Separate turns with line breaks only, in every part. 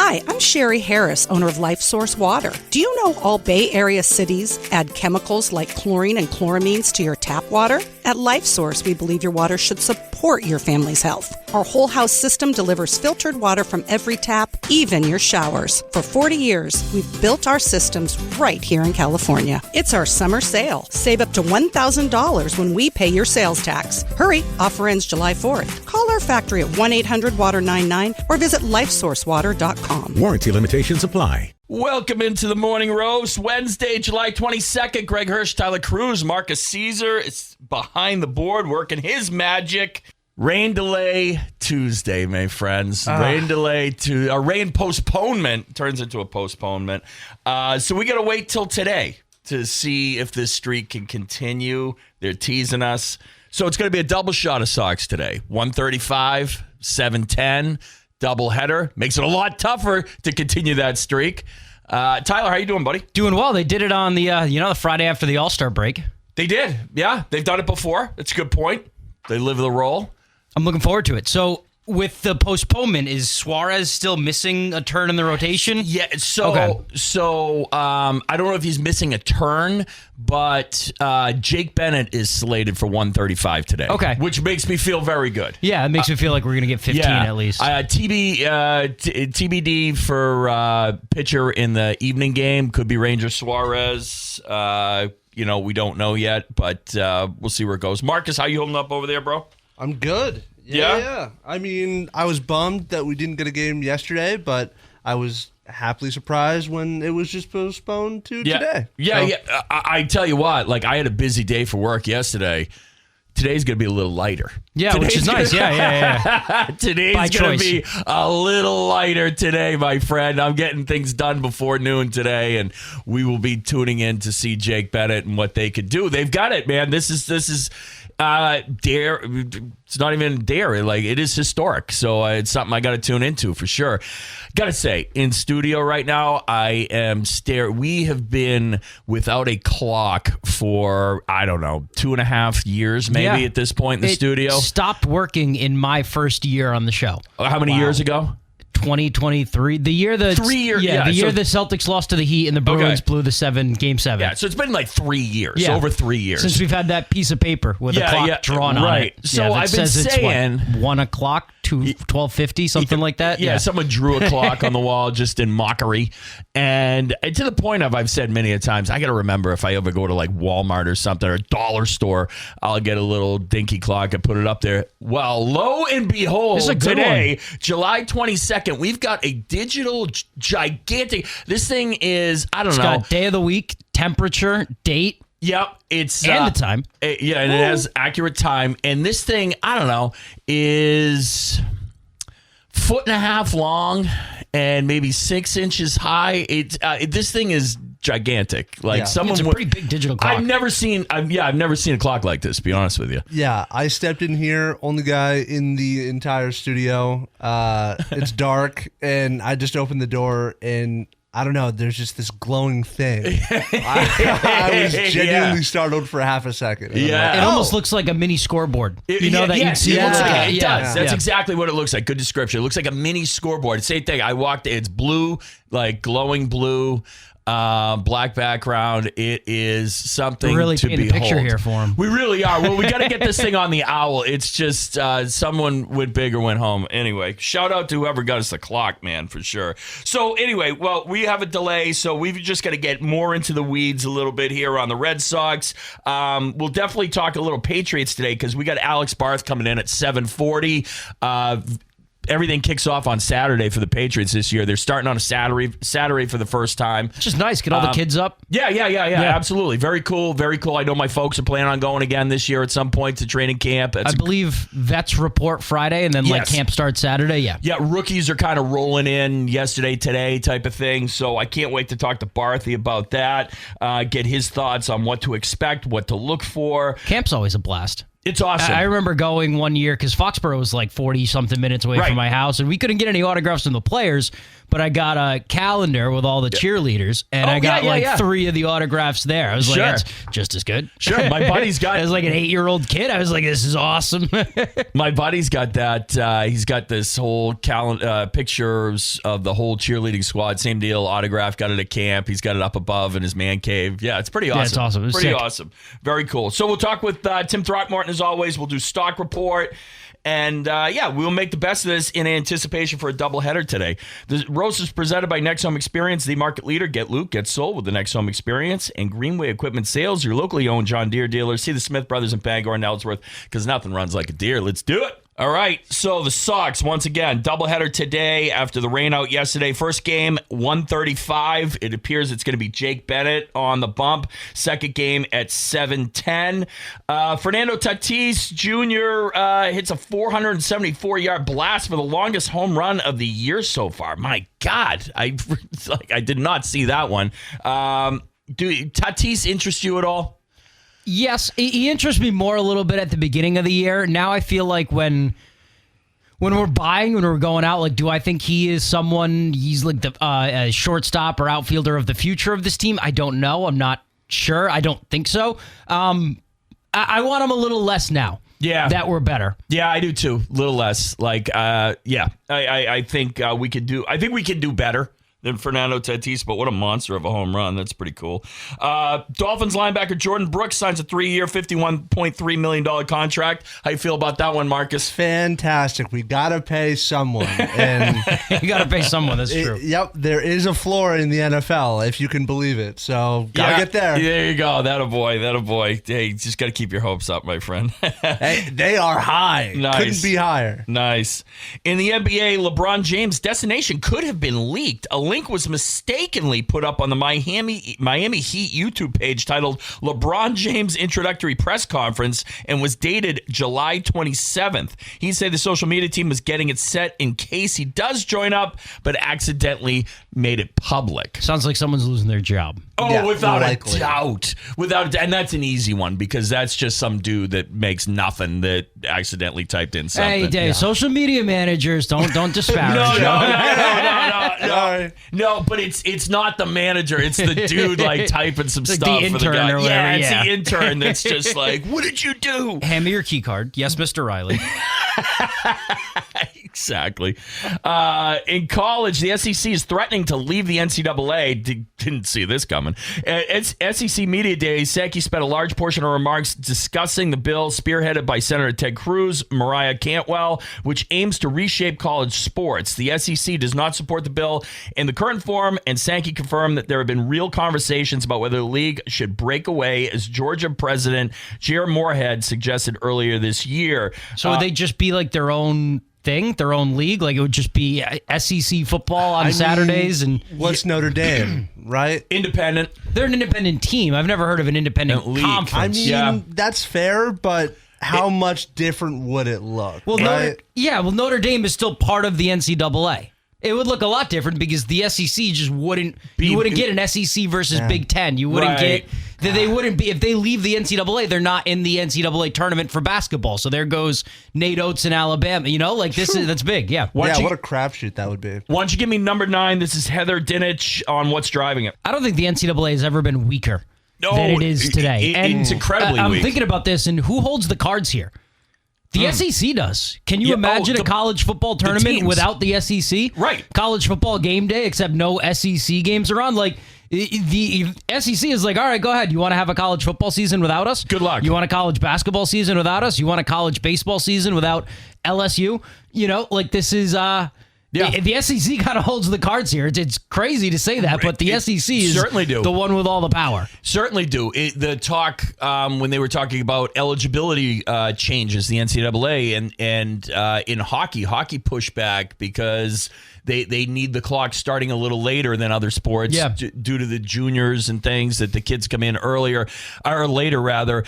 Hi, I'm Sherry Harris, owner of LifeSource Water. Do you know all Bay Area cities add chemicals like chlorine and chloramines to your tap water? At LifeSource, we believe your water should support your family's health. Our whole house system delivers filtered water from every tap, even your showers. For 40 years, we've built our systems right here in California. It's our summer sale. Save up to $1,000 when we pay your sales tax. Hurry, offer ends July 4th. Call our factory at 1-800-WATER-99 or visit lifesourcewater.com.
Warranty limitations apply.
Welcome into the Morning Roast, Wednesday, July 22nd. Greg Hirsch, Tyler Krusz, Marqus Cesar is behind the board working his magic. Rain delay Tuesday, my friends. Rain delay to a rain postponement turns into a postponement. So we got to wait till today to see if this streak can continue. They're teasing us. So it's going to be a double shot of Sox today. 135, 710. Doubleheader makes it a lot tougher to continue that streak. Tyler, how you doing, buddy?
Doing well. They did it on the the Friday after the All-Star break.
They did. Yeah, they've done it before. That's a good point. They live the role.
I'm looking forward to it. So with the postponement, is Suarez still missing a turn in the rotation?
Yeah. So I don't know if he's missing a turn, but Jake Bennett is slated for 135 today.
Okay.
Which makes me feel very good.
Yeah, it makes me feel like we're going to get 15 at least.
TBD for pitcher in the evening game. Could be Ranger Suarez. We don't know yet, but we'll see where it goes. Marcus, how you holding up over there, bro?
I'm good. Yeah. I mean, I was bummed that we didn't get a game yesterday, but I was happily surprised when it was just postponed to today.
Yeah. I tell you what, I had a busy day for work yesterday. Today's going to be a little lighter.
Yeah, which is nice. Yeah.
Today's going to be a little lighter today, my friend. I'm getting things done before noon today, and we will be tuning in to see Jake Bennett and what they could do. They've got it, man. This is dare. It's not even dare. It is historic. So it's something I got to tune into for sure. Got to say, in studio right now, I am we have been without a clock for, I don't know, 2.5 years maybe at this point in the studio.
Stopped working in my first year on the show.
How many years ago?
2023, the year the
3 years,
year the Celtics lost to the Heat and the Bruins blew the game 7.
Yeah, so it's been 3 years, over 3 years
since we've had that piece of paper with a clock drawn on it.
So I've been saying
it's 1 o'clock to 12:50, something like that.
Yeah, someone drew a clock on the wall just in mockery, and to the point of I've said many a times, I got to remember if I ever go to Walmart or something or a dollar store, I'll get a little dinky clock and put it up there. Well, lo and behold, today, July 22nd, we've got a digital gigantic. This thing is It's
got day of the week, temperature, date.
Yep, it's
and the time.
And it has accurate time. And this thing, is 1.5 feet long and maybe 6 inches high. This thing is gigantic.
It's a pretty big digital clock.
I've never seen a clock like this, to be honest with you.
Yeah, I stepped in here, only guy in the entire studio. It's dark, and I just opened the door, and I don't know, there's just this glowing thing. I was genuinely startled for half a second.
It almost looks like a mini scoreboard. You'd see.
It looks like it does. That's exactly what it looks like. Good description. It looks like a mini scoreboard. Same thing. I walked in. It's blue, glowing blue. Black background. It is something
We're really
to
painting
behold.
a picture here for him.
We really are. Well, we got to get this thing on the owl. It's just someone went big or went home. Anyway, shout out to whoever got us the clock, man, for sure. So anyway, we have a delay, so we've just got to get more into the weeds a little bit here on the Red Sox. We'll definitely talk a little Patriots today because we got Alex Barth coming in at 7:40. Everything kicks off on Saturday for the Patriots this year. They're starting on a Saturday for the first time.
It's just nice. Get all the kids up.
Yeah. Absolutely. Very cool. Very cool. I know my folks are planning on going again this year at some point to training camp.
I believe vets report Friday and then camp starts Saturday. Yeah,
rookies are kind of rolling in yesterday, today type of thing. So I can't wait to talk to Barthy about that, get his thoughts on what to expect, what to look for.
Camp's always a blast.
It's awesome.
I remember going one year because Foxborough was 40-something minutes away from my house, and we couldn't get any autographs from the players, but but I got a calendar with all the cheerleaders, and I got 3 of the autographs there. I was like, that's just as good.
Sure. My buddy's got...
As like an 8-year-old kid, I was like, this is awesome.
My buddy's got that. He's got this whole pictures of the whole cheerleading squad. Same deal, autograph, got it at camp. He's got it up above in his man cave. Yeah, it's pretty awesome.
Yeah, it's awesome. It was
pretty
sick.
awesome. Very cool. So we'll talk with Tim Throckmorton as always. We'll do stock report. And, we'll make the best of this in anticipation for a doubleheader today. The roast is presented by Next Home Experience, the market leader. Get Luke, get sold with the Next Home Experience. And Greenway Equipment Sales, your locally owned John Deere dealer. See the Smith Brothers in Bangor and Ellsworth, because nothing runs like a deer. Let's do it. All right, so the Sox, once again, doubleheader today after the rain out yesterday. First game, 1:35. It appears it's going to be Jake Bennett on the bump. Second game at 7:10. Fernando Tatis Jr. Hits a 474-yard blast for the longest home run of the year so far. My God, I did not see that one. Do Tatis interest you at all?
Yes, he interests me more a little bit at the beginning of the year. Now I feel like when we're buying, when we're going out, like, do I think he is someone, he's like the a shortstop or outfielder of the future of this team? I don't know. I'm not sure. I don't think so. I want him a little less now. Yeah, that we're better.
Yeah, I do too. A little less. Like, I think we could do. I think we could do better than Fernando Tatis, but what a monster of a home run. That's pretty cool. Dolphins linebacker Jordan Brooks signs a 3-year, $51.3 million contract. How you feel about that one, Marcus?
Fantastic. We got to pay someone. And
you got to pay someone. That's true.
Yep. There is a floor in the NFL, if you can believe it. So, got to get there.
There you go. That a boy. Hey, you just got to keep your hopes up, my friend.
Hey, they are high.
Nice.
Couldn't be higher.
Nice. In the NBA, LeBron James' destination could have been leaked. A link was mistakenly put up on the Miami Heat YouTube page titled LeBron James Introductory Press Conference and was dated July 27th. He said the social media team was getting it set in case he does join up, but accidentally made it public.
Sounds like someone's losing their job.
Oh, yeah, without a doubt. And that's an easy one because that's just some dude that makes nothing that accidentally typed in something.
Hey, Dave, social media managers, don't disparage.
No, but it's not the manager. It's the dude like typing some stuff.
The intern
for the guy.
or whatever.
Yeah, it's the intern that's just like, what did you do?
Hand me your key card. Yes, Mr. Riley.
Exactly. In college, the SEC is threatening to leave the NCAA. Didn't see this coming. At SEC Media Day, Sankey spent a large portion of remarks discussing the bill spearheaded by Senator Ted Cruz, Mariah Cantwell, which aims to reshape college sports. The SEC does not support the bill in the current form, and Sankey confirmed that there have been real conversations about whether the league should break away, as Georgia President Jared Moorhead suggested earlier this year.
So would they just be like their own thing, their own league? Like it would just be SEC football on Saturdays? And
what's Notre Dame, right?
Independent.
They're an independent team. I've never heard of an independent league conference.
I mean, that's fair, but how much different would it look?
Well,
right?
Notre Dame is still part of the NCAA. It would look a lot different because the SEC just wouldn't. You wouldn't get an SEC versus Big Ten. You wouldn't get. They wouldn't be if they leave the NCAA. They're not in the NCAA tournament for basketball. So there goes Nate Oates in Alabama. You know, like that's big. Yeah.
What a crapshoot that would be.
Why don't you give me number 9? This is Heather Dinich on what's driving it.
I don't think the NCAA has ever been weaker than it is today.
It's incredibly
I'm
weak.
thinking about this, and who holds the cards here? The SEC does. Can you imagine a college football tournament without the SEC?
Right.
College football game day, except no SEC games are on. Like, the SEC is like, all right, go ahead. You want to have a college football season without us?
Good luck.
You want a college basketball season without us? You want a college baseball season without LSU? You know, like this is... The SEC kind of holds the cards here. It's crazy to say that, but the SEC is
certainly
the one with all the power.
Certainly do. The talk when they were talking about eligibility changes, the NCAA, and in hockey pushed back because they need the clock starting a little later than other sports due to the juniors and things that the kids come in later rather.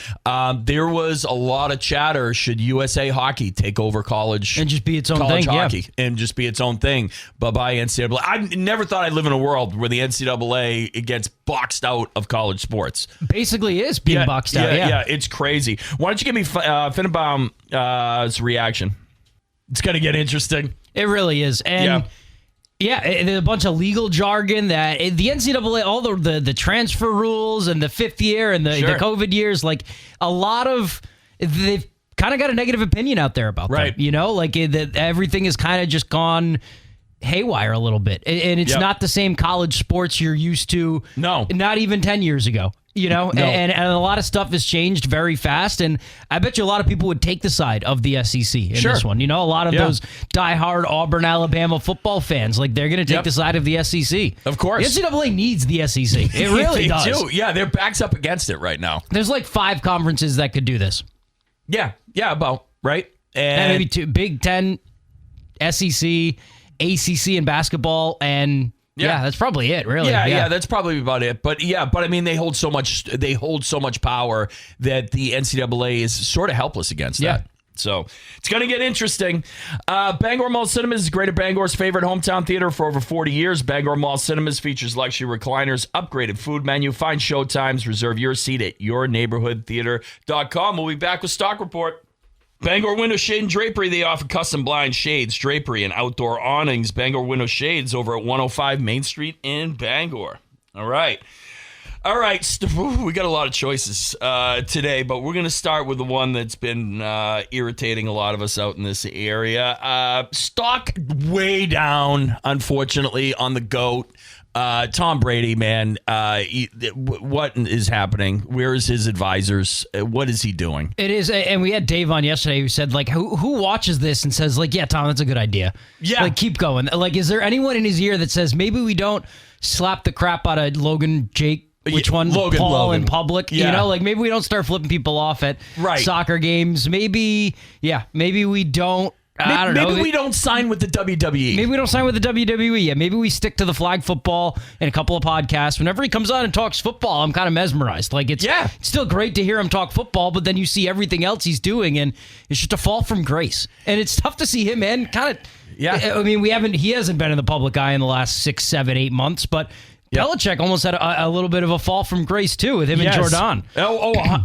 There was a lot of chatter. Should USA Hockey take over college
and just be its own
college
thing?
Hockey and just be its own thing? Bye-bye NCAA. I never thought I'd live in a world where the NCAA it gets boxed out of college sports.
Basically, is being boxed out.
Yeah, it's crazy. Why don't you give me Finnbaum's reaction? It's going to get interesting.
It really is. And Yeah, there's a bunch of legal jargon that the NCAA, all the transfer rules and the fifth year and the COVID years, like a lot of, they've kind of got a negative opinion out there about them. You know, like everything has kind of just gone haywire a little bit. And it's not the same college sports you're used to. No. Not even 10 years ago. You know, and a lot of stuff has changed very fast, and I bet you a lot of people would take the side of the SEC in this one. You know, a lot of those diehard Auburn, Alabama football fans, like they're going to take the side of the SEC.
Of course.
The NCAA needs the SEC. It really does.
Do. Yeah, their back's up against it right now.
There's like 5 conferences that could do this.
Yeah, about, right?
And maybe 2, Big Ten, SEC, ACC in basketball, and... Yeah, that's probably it, really.
Yeah, that's probably about it. But I mean, they hold so much power that the NCAA is sort of helpless against that. So it's going to get interesting. Bangor Mall Cinemas is Greater Bangor's favorite hometown theater for over 40 years. Bangor Mall Cinemas features luxury recliners, upgraded food menu, find showtimes, reserve your seat at yourneighborhoodtheater.com. We'll be back with Stock Report. Bangor Window Shade and Drapery, they offer custom blind shades, drapery, and outdoor awnings. Bangor Window Shades over at 105 Main Street in Bangor. All right. We got a lot of choices today, but we're going to start with the one that's been irritating a lot of us out in this area. Stock way down, unfortunately, on the GOAT. Tom Brady, man, what is happening? Where is his advisors? What is he doing?
It is, and we had Dave on yesterday who said, like, who watches this and says, like, yeah, Tom, that's a good idea. Yeah. Like, keep going. Like, is there anyone in his ear that says, maybe we don't slap the crap out of Logan, Jake, which one? Paul in public? Yeah. You know, like, maybe we don't start flipping people off at soccer games. Maybe we don't. I don't know.
Maybe we don't sign with the WWE.
Maybe we don't sign with the WWE. Yeah, maybe we stick to the flag football and a couple of podcasts. Whenever he comes on and talks football, I'm kind of mesmerized. Like it's still great to hear him talk football, but then you see everything else he's doing, and it's just a fall from grace. And it's tough to see him, man. Kind of. Yeah. I mean, he hasn't been in the public eye in the last 6, 7, 8 months, but. Belichick almost had a little bit of a fall from grace, too, with him and Jordan.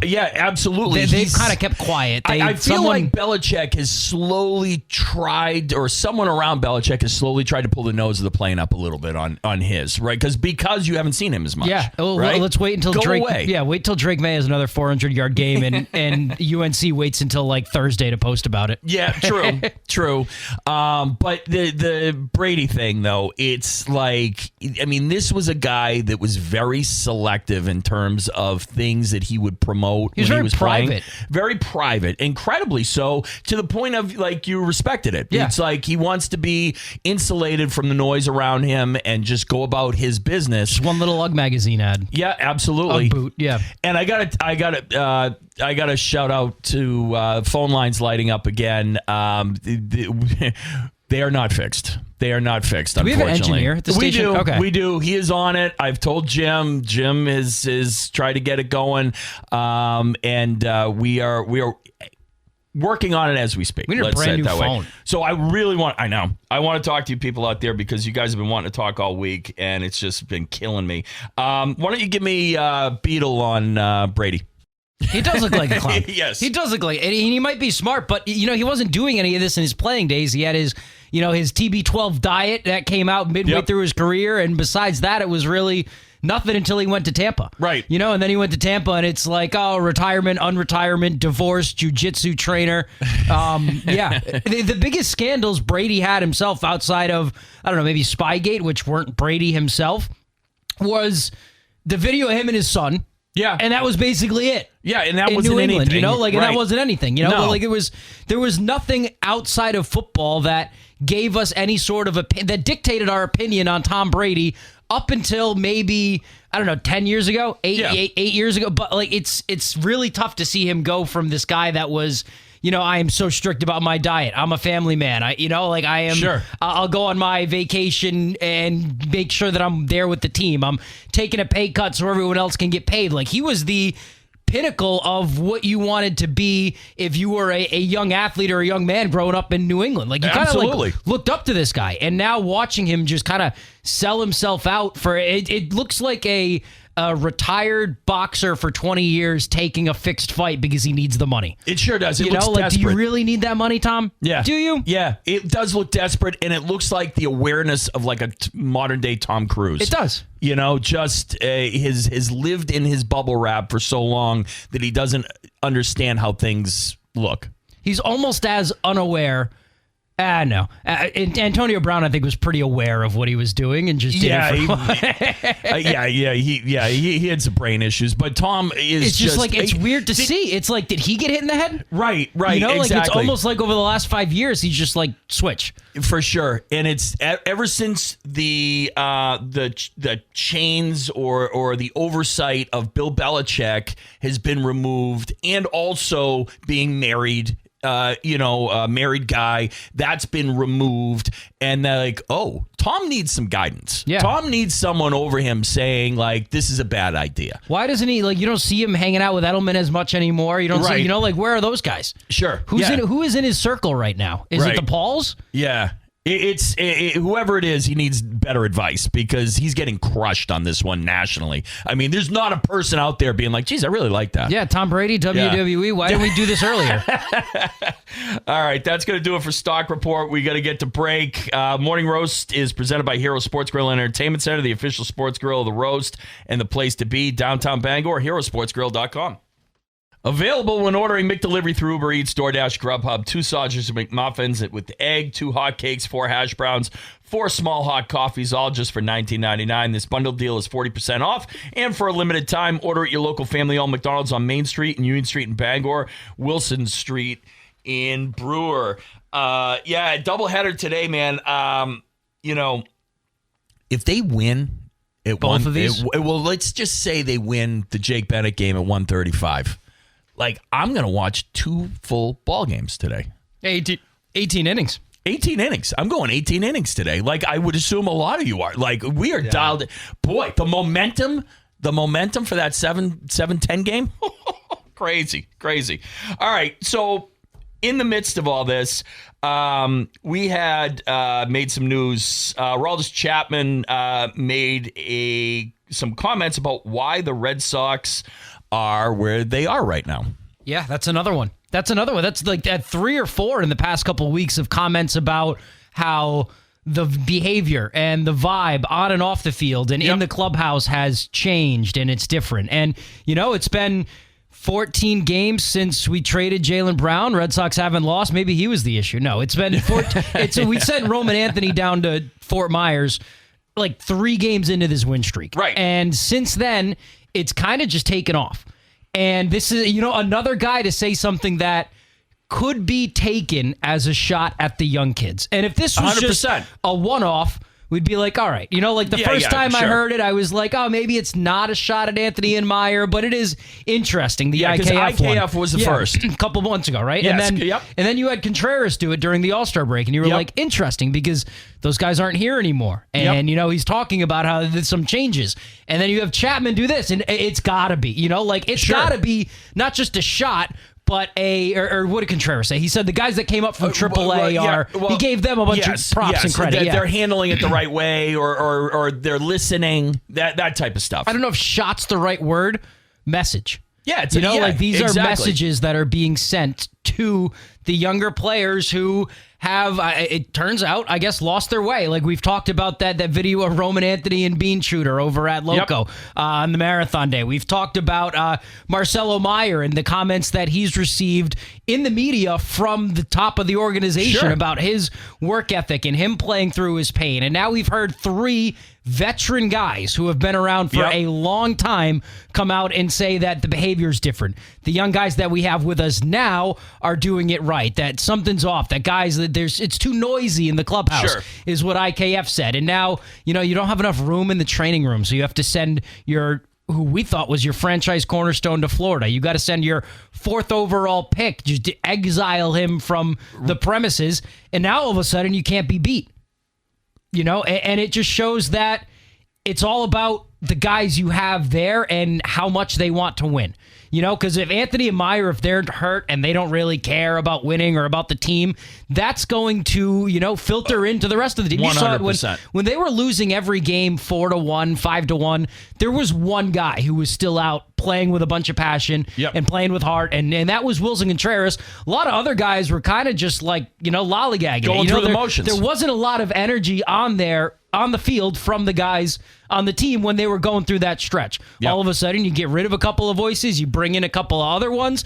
Yeah, absolutely.
They've kind of kept quiet.
I feel like Belichick has slowly tried, or someone around Belichick has slowly tried to pull the nose of the plane up a little bit on his, right? Because you haven't seen him as much.
Yeah,
right?
Let's wait until Drake. Away. Yeah, wait till Drake May has another 400-yard game, and UNC waits until like Thursday to post about it.
Yeah, true. But the Brady thing, though, it's like, I mean, this was a guy that was very selective in terms of things that he would promote.
He was private.
Very private, incredibly so, to the point of like you respected it. Yeah. It's like he wants to be insulated from the noise around him and just go about his business.
Just one little UGG magazine ad.
Yeah, absolutely.
UGG boot. Yeah.
And I got to shout out to phone lines lighting up again. They are not fixed. They are not fixed, unfortunately.
Do we have an engineer at the station?
We do.
Okay.
We do. He is on it. I've told Jim. Jim is tried to get it going. And we are working on it as we speak.
We need a brand new phone.
So I want to talk to you people out there because you guys have been wanting to talk all week, and it's just been killing me. Why don't you give me Beetle on Brady?
He does look like a clown.
Yes.
He does look like, and he might be smart, but he wasn't doing any of this in his playing days. He had his TB12 diet that came out midway through his career, and besides that, it was really nothing until he went to Tampa.
Right.
And then he went to Tampa, and it's like, retirement, unretirement, divorce, jiu-jitsu trainer. The biggest scandals Brady had himself outside of, I don't know, maybe Spygate, which weren't Brady himself, was the video of him and his son.
Yeah.
And that was basically it.
Yeah, and that wasn't
New England,
anything.
And that wasn't anything, No. But like there was nothing outside of football that gave us any sort of that dictated our opinion on Tom Brady up until maybe, I don't know, 10 years ago, 8 years ago. But like it's really tough to see him go from this guy that was, I am so strict about my diet. I'm a family man. I am.
Sure.
I'll go on my vacation and make sure that I'm there with the team. I'm taking a pay cut so everyone else can get paid. Like he was the pinnacle of what you wanted to be if you were a young athlete or a young man growing up in New England. Like you kind of like looked up to this guy, and now watching him just kind of sell himself out for it looks like a a retired boxer for 20 years taking a fixed fight because he needs the money.
It sure does. It
You
looks
know, like, do
desperate.
you really need that money, Tom?
Yeah.
Do you?
Yeah, it does look desperate, and it looks like the awareness of like a modern day Tom Cruise.
It does.
You know, just has lived in his bubble wrap for so long that he doesn't understand how things look.
He's almost as unaware. No. Antonio Brown, I think, was pretty aware of what he was doing and just did it
He had some brain issues, but Tom is.
It's just like it's weird to see. It's like, did he get hit in the head?
Right.
You know,
exactly.
like it's almost like over the last 5 years, he's just like switch.
For sure, and it's ever since the chains or the oversight of Bill Belichick has been removed, and also being married. Married guy, that's been removed. And they're like, oh, Tom needs some guidance.
Yeah.
Tom needs someone over him saying, like, this is a bad idea.
Why doesn't he, like, you don't see him hanging out with Edelman as much anymore? You don't see,
Right.
like, where are those guys?
Sure.
Who is in his circle right now? Is
Right.
it the Pauls?
Yeah. It's whoever it is, he needs better advice because he's getting crushed on this one nationally. I mean, there's not a person out there being like, geez, I really like that.
Yeah, Tom Brady, WWE. Why didn't we do this earlier?
All right, that's going to do it for Stock Report. We got to get to break. Morning Roast is presented by Hero Sports Grill and Entertainment Center, the official sports grill of the Roast and the place to be, downtown Bangor, herosportsgrill.com. Available when ordering McDelivery through Uber Eats, DoorDash, Grubhub. 2 sausage McMuffins with egg, 2 hot cakes, 4 hash browns, 4 small hot coffees, all just for $19.99. This bundle deal is 40% off. And for a limited time, order at your local family-owned McDonald's on Main Street and Union Street in Bangor, Wilson Street in Brewer. Doubleheader today, man. If they win at
Both of these?
let's just say they win the Jake Bennett game at 135. Like, I'm going to watch 2 full ball games today.
18 innings.
18 innings. I'm going 18 innings today. Like, I would assume a lot of you are. Like, we are dialed. Boy, the momentum for that 7-10 game. Crazy. All right. So, in the midst of all this, we had made some news. Aroldis Chapman made some comments about why the Red Sox are where they are right now.
Yeah, that's another one. That's like at 3 or 4 in the past couple of weeks of comments about how the behavior and the vibe on and off the field and in the clubhouse has changed and it's different. And, it's been 14 games since we traded Jaylen Brown. Red Sox haven't lost. Maybe he was the issue. No, it's been 14. We sent Roman Anthony down to Fort Myers like 3 games into this win streak.
Right.
And since then, it's kind of just taken off. And this is, another guy to say something that could be taken as a shot at the young kids. And if this was
100%.
just a one-off, we'd be like, all right. Like the first time I heard it, I was like, oh, maybe it's not a shot at Anthony and Meyer, but it is interesting. The IKF
was the first.
A couple months ago, right?
Yes,
and then you had Contreras do it during the All-Star break, and you were like, interesting, because those guys aren't here anymore. And, he's talking about how there's some changes. And then you have Chapman do this, and it's got to be, it's got to be not just a shot, but or what did Contreras say? He said the guys that came up from AAA he gave them a bunch of props and credit.
They're handling it the right way, or they're listening, that type of stuff.
I don't know if shot's the right word. Message.
Yeah, it's
these
exactly.
are messages that are being sent to the younger players who have, it turns out, I guess, lost their way. Like we've talked about that video of Roman Anthony and Bean Shooter over at Loco on the Marathon Day. We've talked about Marcelo Meyer and the comments that he's received in the media from the top of the organization about his work ethic and him playing through his pain. And now we've heard 3 veteran guys who have been around for a long time come out and say that the behavior is different. The young guys that we have with us now are doing it right, that something's off, that guys, that it's too noisy in the clubhouse is what IKF said. And now, you don't have enough room in the training room, so you have to send who we thought was your franchise cornerstone to Florida. You got to send your 4th overall pick just to exile him from the premises, and now all of a sudden you can't be beat. And it just shows that it's all about the guys you have there and how much they want to win. Because if Anthony and Meyer, if they're hurt and they don't really care about winning or about the team, that's going to, filter into the rest of the team.
100%.
You saw it when they were losing every game 4-1, 5-1, there was one guy who was still out playing with a bunch of passion and playing with heart, and that was Wilson Contreras. A lot of other guys were kind of just like, lollygagging.
Going through the motions.
There wasn't a lot of energy on the field from the guys on the team when they were going through that stretch.
Yep.
All of a sudden, you get rid of a couple of voices, you bring in a couple of other ones,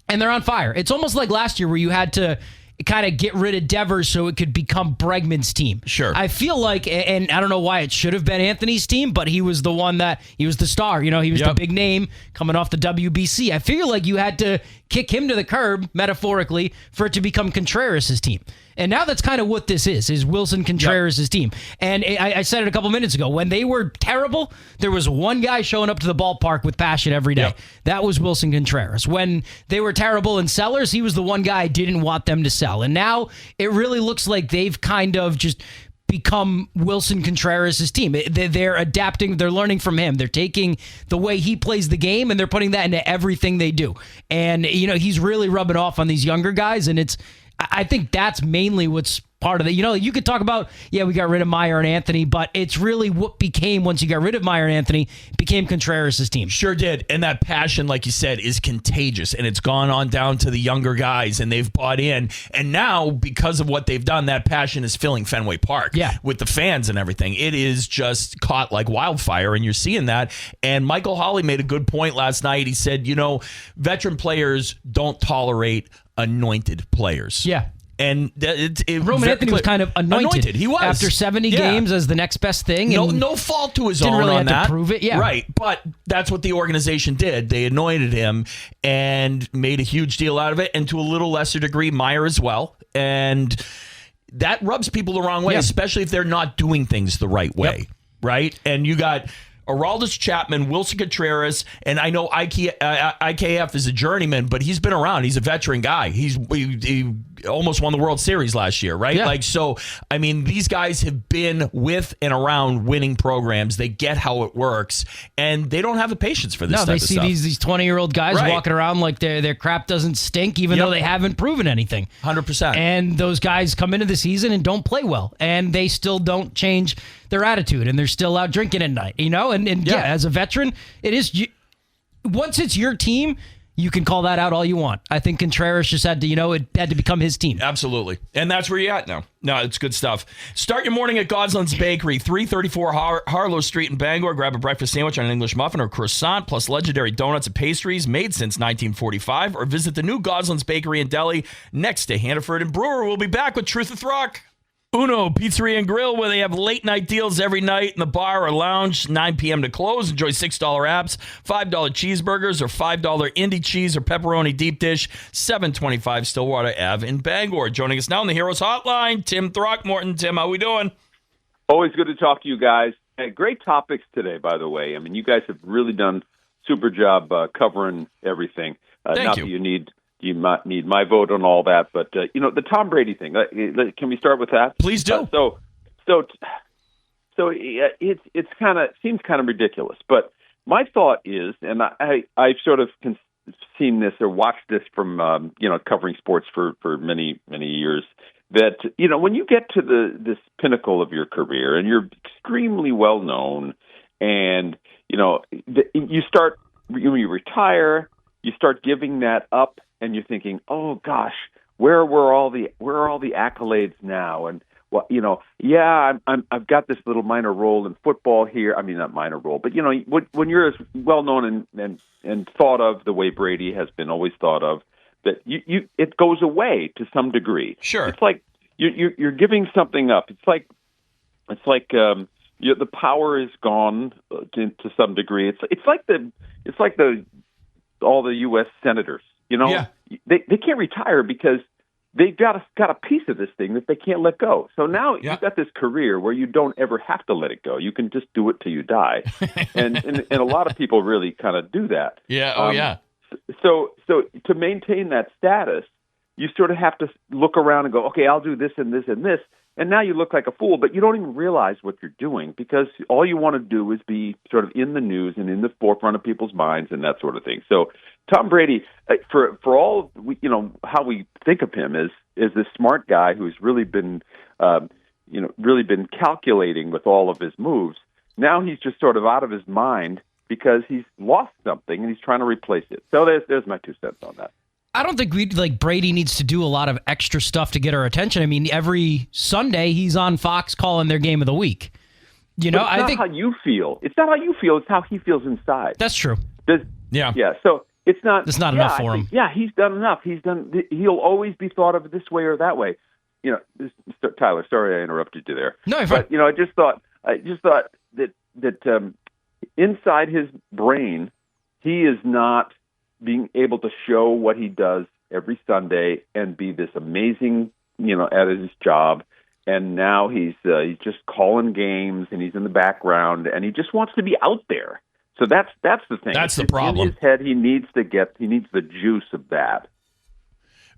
and they're on fire. It's almost like last year where you had to kind of get rid of Devers so it could become Bregman's team.
Sure.
I feel like, and I don't know why it should have been Anthony's team, but he was the one he was the star. He was the big name coming off the WBC. I feel like you had to kick him to the curb, metaphorically, for it to become Contreras' team. And now that's kind of what this is Wilson Contreras' team. And I said it a couple minutes ago. When they were terrible, there was one guy showing up to the ballpark with passion every day.
Yep.
That was Wilson Contreras. When they were terrible in sellers, he was the one guy I didn't want them to sell. And now it really looks like they've kind of just become Wilson Contreras' team. They're adapting. They're learning from him. They're taking the way he plays the game, and they're putting that into everything they do. And, he's really rubbing off on these younger guys, and I think that's mainly what's part of it. You could talk about, we got rid of Meyer and Anthony, but it's really what became, once you got rid of Meyer and Anthony, it became Contreras' team.
Sure did. And that passion, like you said, is contagious. And it's gone on down to the younger guys, and they've bought in. And now, because of what they've done, that passion is filling Fenway Park with the fans and everything. It is just caught like wildfire, and you're seeing that. And Michael Hawley made a good point last night. He said, veteran players don't tolerate anointed players.
Yeah.
And
Roman Anthony was kind of anointed.
He was.
After 70 games as the next best thing.
No fault to his own
really
on
have
that.
To prove it, yeah.
Right, but that's what the organization did. They anointed him and made a huge deal out of it, and to a little lesser degree, Meyer as well. And that rubs people the wrong way, especially if they're not doing things the right way, right? And you got Aroldis Chapman, Wilson Contreras, and I know IKF is a journeyman, but he's been around. He's a veteran guy. He almost won the World Series last year, right?
Yeah.
These guys have been with and around winning programs. They get how it works, and they don't have the patience for this type of stuff.
No, they see these 20-year-old guys walking around like their crap doesn't stink, even though they haven't proven anything.
100%.
And those guys come into the season and don't play well, and they still don't change their attitude, and they're still out drinking at night, And as a veteran, it is. Once it's your team, you can call that out all you want. I think Contreras just had to, it had to become his team.
Absolutely. And that's where you're at now. No, it's good stuff. Start your morning at Goslin's Bakery, 334 Harlow Street in Bangor. Grab a breakfast sandwich on an English muffin or croissant, plus legendary donuts and pastries made since 1945. Or visit the new Goslin's Bakery and Deli next to Hannaford and Brewer. We'll be back with Truth or Throck. Uno Pizzeria and Grill, where they have late night deals every night in the bar or lounge, 9 p.m. to close. Enjoy $6 apps, $5 cheeseburgers, or $5 indie cheese or pepperoni deep dish, 725 Stillwater Ave in Bangor. Joining us now on the Heroes Hotline, Tim Throckmorton. Tim, how we doing?
Always good to talk to you guys. Hey, great topics today, by the way. You guys have really done a super job covering everything.
Thank you.
That you might need my vote on all that, but the Tom Brady thing. Can we start with that?
Please do.
It's kind of seems kind of ridiculous, but my thought is, and I've sort of seen this or watched this from covering sports for many years, that when you get to this pinnacle of your career and you're extremely well known, and you start when you retire, you start giving that up. And you're thinking, oh gosh, where are all the accolades now? And I've got this little minor role in football here. Not minor role, but when you're as well known and thought of the way Brady has been always thought of, that it goes away to some degree.
Sure,
it's like you're giving something up. It's like the power is gone to some degree. It's like all the U.S. senators. They can't retire because they've got a piece of this thing that they can't let go. So now you've got this career where you don't ever have to let it go. You can just do it till you die. and a lot of people really kind of do that.
Yeah.
So to maintain that status, you sort of have to look around and go, okay, I'll do this and this and this. And now you look like a fool, but you don't even realize what you're doing because all you want to do is be sort of in the news and in the forefront of people's minds and that sort of thing. So Tom Brady, for all how we think of him is this smart guy who's really been calculating with all of his moves. Now he's just sort of out of his mind because he's lost something and he's trying to replace it. So there's my 2 cents on that.
I don't think Brady needs to do a lot of extra stuff to get our attention. I mean, every Sunday he's on Fox calling their game of the week.
I think how you feel. It's not how you feel. It's how he feels inside.
That's true.
Yeah. So it's not.
It's not enough for him.
Yeah, he's done enough. He'll always be thought of this way or that way. Tyler. Sorry, I interrupted you there.
No, you're fine.
But I just thought that inside his brain, he is not being able to show what he does every Sunday and be this amazing, at his job. And now he's just calling games and he's in the background and he just wants to be out there. So that's the thing.
That's the problem.
In his head, he needs the juice of that.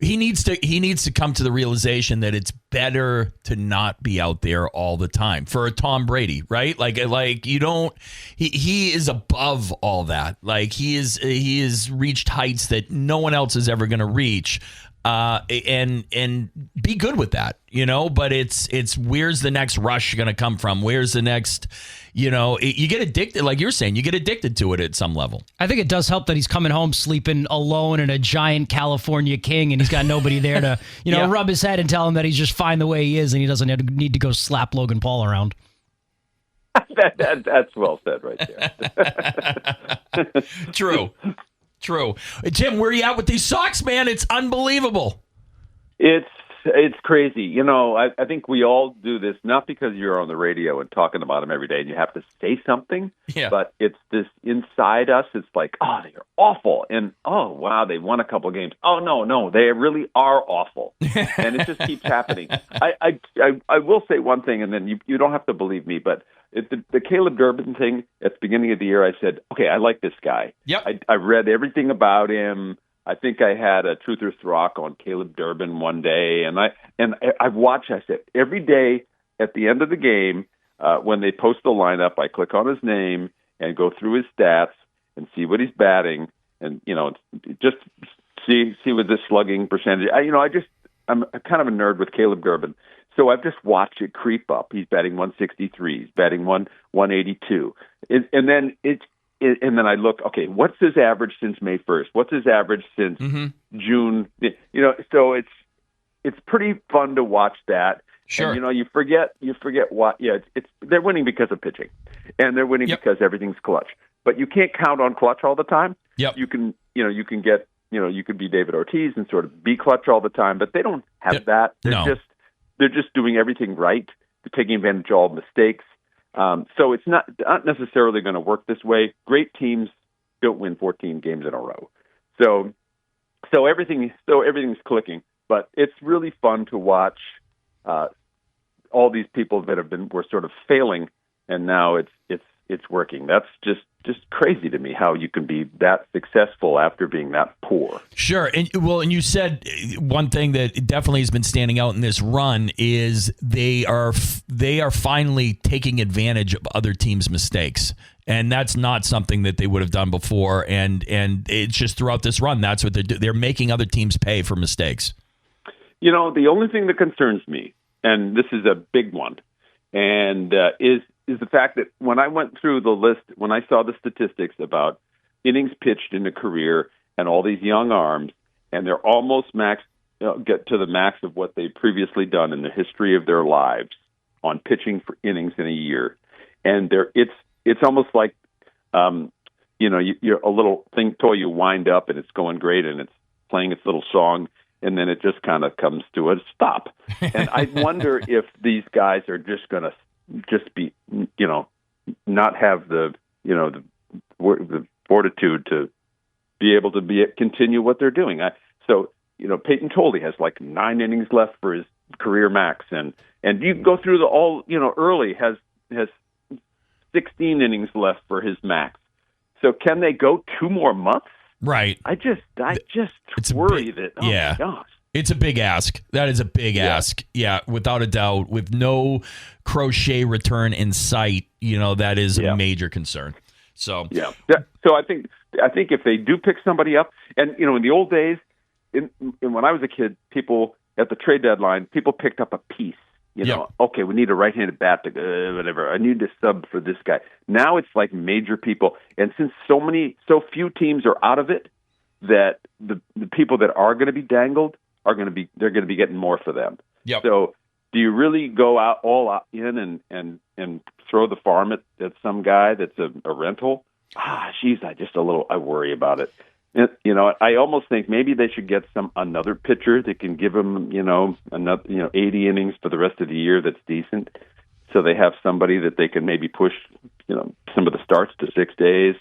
He needs to come to the realization that it's better to not be out there all the time for a Tom Brady, right? Like you don't. He is above all that. Like he is reached heights that no one else is ever going to reach. And be good with that, but it's where's the next rush going to come from? Where's the next, you get addicted, like you're saying, you get addicted to it at some level.
I think it does help that he's coming home sleeping alone in a giant California king and he's got nobody there to, rub his head and tell him that he's just fine the way he is and he doesn't need to go slap Logan Paul around.
That's well said right there.
True. Jim, where are you at with these Sox, man? It's unbelievable.
It's crazy. I think we all do this, not because you're on the radio and talking about them every day and you have to say something, but it's this inside us. It's like, oh, they're awful. And, oh, wow, they won a couple of games. Oh, no, they really are awful. And it just keeps happening. I will say one thing, and then you don't have to believe me, but the Caleb Durbin thing at the beginning of the year, I said, okay, I like this guy.
Yep.
I read everything about him. I think I had a Truth or Throck on Caleb Durbin one day, and I've watched. I said every day at the end of the game when they post the lineup, I click on his name and go through his stats and see what he's batting, and just see what the slugging percentage. I'm kind of a nerd with Caleb Durbin, so I've just watched it creep up. He's batting 163. He's batting 182, and then it's. And then I look, okay, what's his average since May 1st? What's his average since June? So it's pretty fun to watch that.
Sure.
And, you forget what. Yeah, it's they're winning because of pitching, and they're winning because everything's clutch. But you can't count on clutch all the time.
Yep.
You can get, you could be David Ortiz and sort of be clutch all the time, but they don't have that. They're just doing everything right. They're taking advantage of all mistakes. So it's not necessarily going to work this way. Great teams don't win 14 games in a row. So everything's clicking, but it's really fun to watch all these people that were sort of failing, and now it's working. That's just crazy to me how you can be that successful after being that poor.
Sure. And you said one thing that definitely has been standing out in this run is they are finally taking advantage of other teams' mistakes. And that's not something that they would have done before. And it's just throughout this run, that's what they're doing. They're making other teams pay for mistakes.
The only thing that concerns me, and this is a big one, and is the fact that when I went through the list, when I saw the statistics about innings pitched in a career and all these young arms, and they're almost get to the max of what they've previously done in the history of their lives on pitching for innings in a year, and it's almost like you're a little toy you wind up and it's going great and it's playing its little song, and then it just kind of comes to a stop. And I wonder if these guys are just going to just be, not have the fortitude to be able to continue what they're doing. Peyton Toley has like 9 innings left for his career max, and you go through early has 16 innings left for his max. So can they go 2 more months?
Right.
I just worry that. Oh my gosh.
It's a big ask. That is a big ask. Yeah, without a doubt. With no Crochet return in sight, that is a major concern. So
So I think if they do pick somebody up, and in the old days, when I was a kid, people at the trade deadline, people picked up a piece. Okay, we need a right-handed bat to whatever. I need to sub for this guy. Now it's like major people, and since so few teams are out of it, that the people that are going to be dangled they're going to be getting more for them.
Yep.
So do you really go all out in and throw the farm at some guy that's a rental? I worry about it. I almost think maybe they should get another pitcher that can give them, 80 innings for the rest of the year that's decent. So they have somebody that they can maybe push, some of the starts to 6 days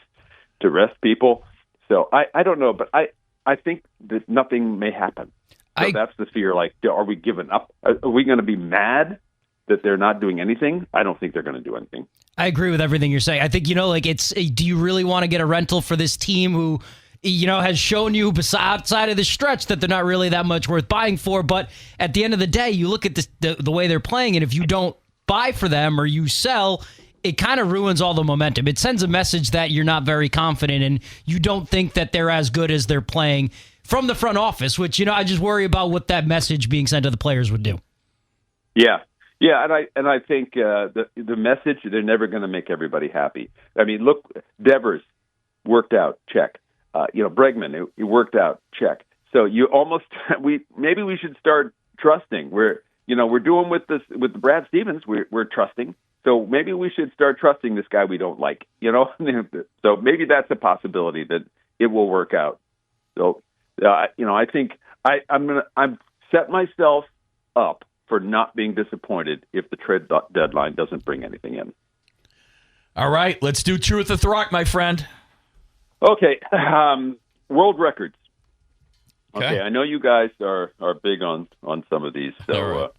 to rest people. So I don't know, but I think that nothing may happen. So that's the fear. Like, are we giving up? Are we going to be mad that they're not doing anything? I don't think they're going to do anything.
I agree with everything you're saying. I think, do you really want to get a rental for this team who, has shown you outside of the stretch that they're not really that much worth buying for? But at the end of the day, you look at the way they're playing, and if you don't buy for them or you sell, it kind of ruins all the momentum. It sends a message that you're not very confident and you don't think that they're as good as they're playing from the front office, which, I just worry about what that message being sent to the players would do.
Yeah, and I think the message, they're never going to make everybody happy. I mean, look, Devers worked out, check. Bregman, it worked out, check. So you almost maybe we should start trusting. We're doing with Brad Stevens, we're trusting. So maybe we should start trusting this guy we don't like. So maybe that's a possibility that it will work out. So I think I'm set myself up for not being disappointed if the trade deadline doesn't bring anything in.
All right, let's do Truth or Throck, my friend.
Okay, world records. Okay, I know you guys are big on some of these. So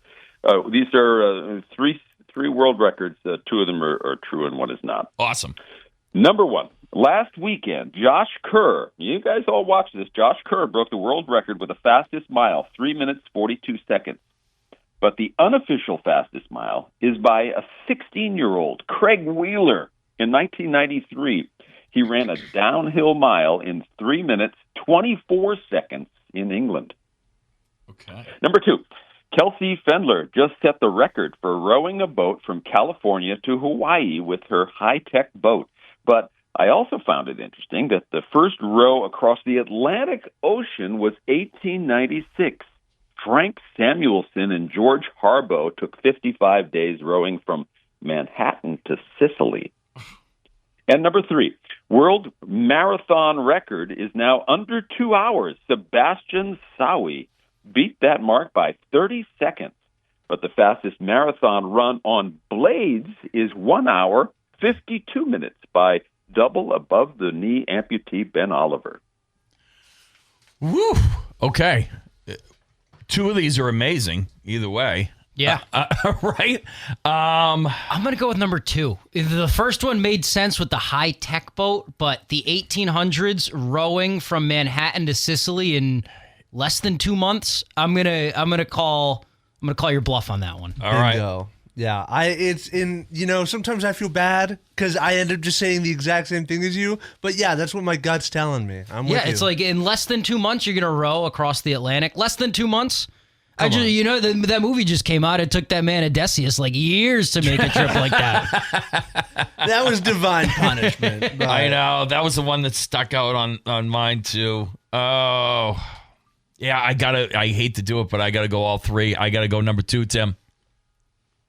these are three world records. Two of them are true and one is not.
Awesome.
Number one, last weekend, Josh Kerr. You guys all watched this. Josh Kerr broke the world record with the fastest mile, 3 minutes, 42 seconds. But the unofficial fastest mile is by a 16-year-old, Craig Wheeler, in 1993. He ran a downhill mile in 3 minutes, 24 seconds in England.
Okay.
Number two, Kelsey Fendler just set the record for rowing a boat from California to Hawaii with her high-tech boat. But I also found it interesting that the first row across the Atlantic Ocean was 1896. Frank Samuelson and George Harbaugh took 55 days rowing from Manhattan to Sicily. And number three, world marathon record is now under 2 hours. Sebastian Sawi beat that mark by 30 seconds. But the fastest marathon run on blades is 1 hour, 52 minutes by double above the knee amputee Ben Oliver.
Woo! Okay. Two of these are amazing either way.
Yeah.
Right?
I'm going to go with number two. The first one made sense with the high-tech boat, but the 1800s rowing from Manhattan to Sicily in less than 2 months, I'm going to call your bluff on that one.
All right.
Bingo. Yeah, sometimes I feel bad because I end up just saying the exact same thing as you. But yeah, that's what my gut's telling me. I'm with you.
Yeah, it's like in less than 2 months, you're going to row across the Atlantic. Less than 2 months? That movie just came out. It took that man Odysseus like years to make a trip like that.
That was divine punishment. But
I know. That was the one that stuck out on mine too. Oh. Yeah, I hate to do it, but I got to go all three. I got to go number two, Tim.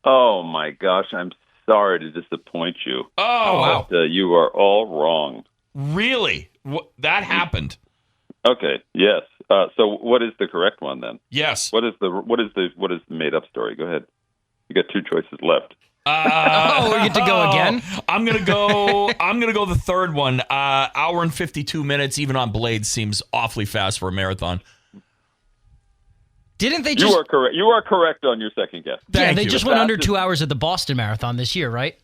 Oh, my gosh. I'm sorry to disappoint you.
Oh, wow.
But, you are all wrong.
Really? That happened?
Okay. Yes. So what is the correct one then?
Yes.
What is the made up story? Go ahead. You got two choices left.
We get to go again?
I'm gonna go the third one. Hour and 52 minutes, even on blades, seems awfully fast for a marathon.
Didn't they just...
You are correct. You are correct on your second guess.
They just went under 2 hours at the Boston Marathon this year, right?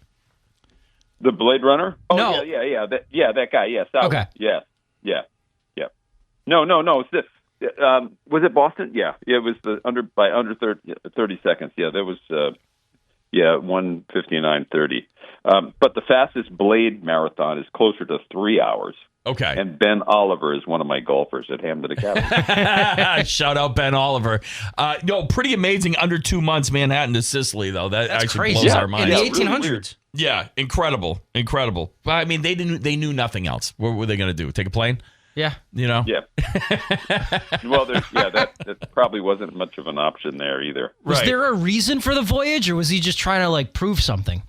The Blade Runner? Oh,
no.
Yeah. That guy. Yes.
Okay.
Yeah. No. Was it Boston? Yeah, it was under 30 seconds. Yeah, that was 1:59:30. But the fastest blade marathon is closer to 3 hours.
Okay.
And Ben Oliver is one of my golfers at Hamden Academy.
Shout out Ben Oliver. No, pretty amazing. Under 2 months, Manhattan to Sicily, though. That's actually
crazy.
blows our minds.
In the
Yeah, really
1800s.
weird.
Yeah, incredible. But I mean, they knew nothing else. What were they going to do? Take a plane?
Yeah.
You know?
Yeah. Well, that probably wasn't much of an option there either.
Was
Right.
there a reason for the voyage, or was he just trying to like prove something?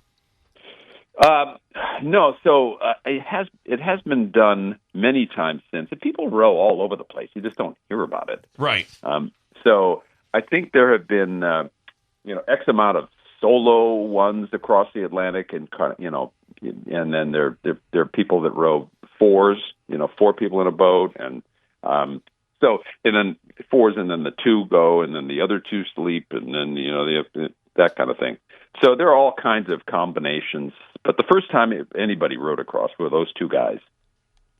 No, so it has been done many times since. And people row all over the place. You just don't hear about it.
Right.
So I think there have been X amount of solo ones across the Atlantic, and and then there are people that row fours. 4 people in a boat, and and then fours, and then the 2 go, and then the other 2 sleep, and then that kind of thing. So there are all kinds of combinations. But the first time anybody rowed across were those 2 guys.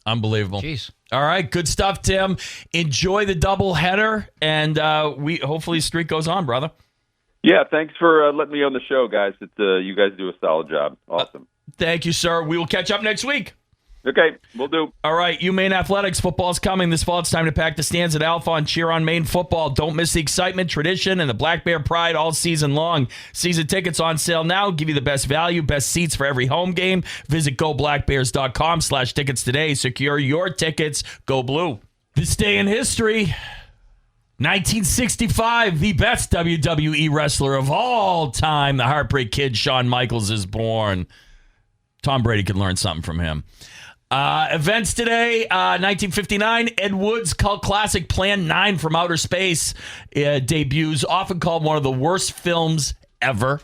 Unbelievable.
Jeez.
All right, good stuff, Tim. Enjoy the doubleheader, and we hopefully the streak goes on, brother.
Yeah, thanks for letting me on the show, guys. You guys do a solid job. Awesome.
Thank you, sir. We will catch up next week.
Okay, we'll do.
All right, Maine Athletics football's coming this fall. It's time to pack the stands at Alpha and cheer on Maine football. Don't miss the excitement, tradition, and the Black Bear pride all season long. Season tickets on sale now. Give you the best value, best seats for every home game. Visit goblackbears.com/tickets today. Secure your tickets. Go Blue. This day in history, 1965, the best WWE wrestler of all time, the Heartbreak Kid, Shawn Michaels, is born. Tom Brady could learn something from him. Events today, 1959, Ed Wood's cult classic Plan 9 from Outer Space debuts, often called one of the worst films ever.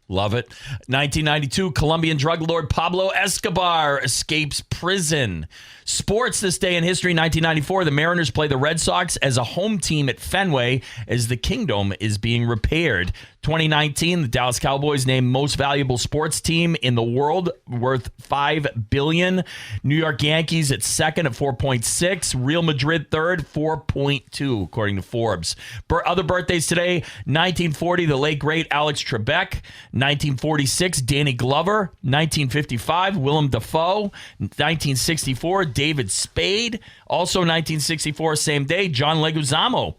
Love it. 1992, Colombian drug lord Pablo Escobar escapes prison. Sports this day in history, 1994, the Mariners play the Red Sox as a home team at Fenway as the Kingdom is being repaired. 2019, the Dallas Cowboys named most valuable sports team in the world, worth $5 billion. New York Yankees at second at 4.6. Real Madrid third, 4.2, according to Forbes. Other birthdays today, 1940, the late great Alex Trebek. 1946, Danny Glover. 1955, Willem Dafoe. 1964, David Spade. Also 1964, same day, John Leguizamo.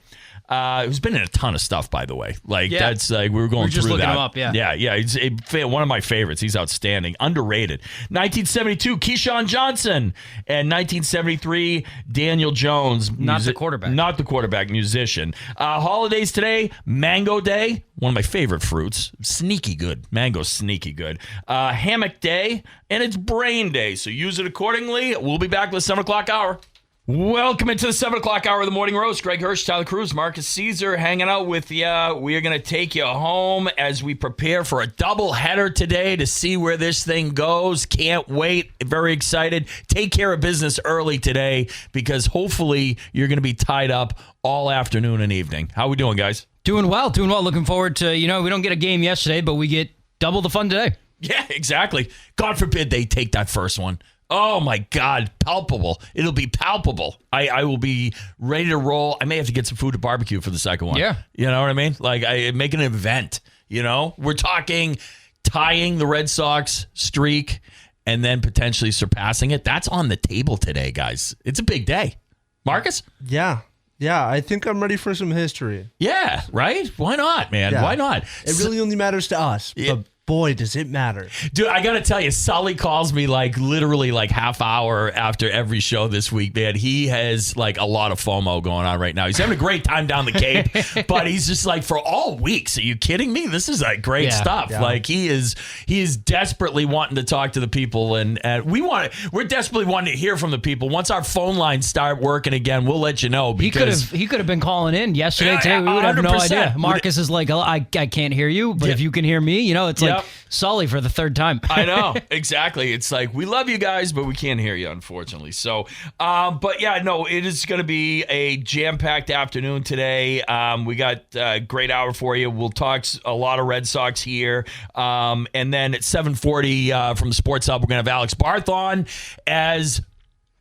Who's been in a ton of stuff, by the way. That's like we were going
just
through
looking
that.
him up, yeah.
Yeah. He's one of my favorites. He's outstanding, underrated. 1972, Keyshawn Johnson, and 1973, Daniel Jones,
Not the quarterback,
musician. Holidays today: Mango Day, one of my favorite fruits, sneaky good. Mango's sneaky good. Hammock Day, and it's Brain Day. So use it accordingly. We'll be back with 7:00 hour. Welcome into the 7:00 hour of the Morning Roast. Greg Hirsch, Tyler Krusz, Marqus Cesar hanging out with you. We are going to take you home as we prepare for a double header today to see where this thing goes. Can't wait. Very excited. Take care of business early today because hopefully you're going to be tied up all afternoon and evening. How we doing, guys?
Doing well. Looking forward to, we don't get a game yesterday, but we get double the fun today.
Yeah, exactly. God forbid they take that first one. Oh, my God. Palpable. It'll be palpable. I will be ready to roll. I may have to get some food to barbecue for the second one.
Yeah.
You know what I mean? Make an event, We're talking tying the Red Sox streak and then potentially surpassing it. That's on the table today, guys. It's a big day. Marcus?
Yeah. I think I'm ready for some history.
Yeah, right? Why not, man?
Yeah.
Why not?
It really only matters to us. But boy, does it matter.
Dude, I got to tell you, Sully calls me literally half hour after every show this week, man. He has a lot of FOMO going on right now. He's having a great time down the Cape, but he's just for all weeks. Are you kidding me? This is great stuff.
Yeah.
He is desperately wanting to talk to the people, and we're desperately wanting to hear from the people. Once our phone lines start working again, we'll let you know. Because
he could have been calling in yesterday, today. We would have no
100%.
idea. Marcus is I can't hear you, but if you can hear me, it's
Yep.
Sully for the third time.
I know, exactly. It's we love you guys, but we can't hear you, unfortunately. So, but yeah, no, it is going to be a jam-packed afternoon today. We got a great hour for you. We'll talk a lot of Red Sox here. And then at 7:40 from the Sports Hub, we're going to have Alex Barth on as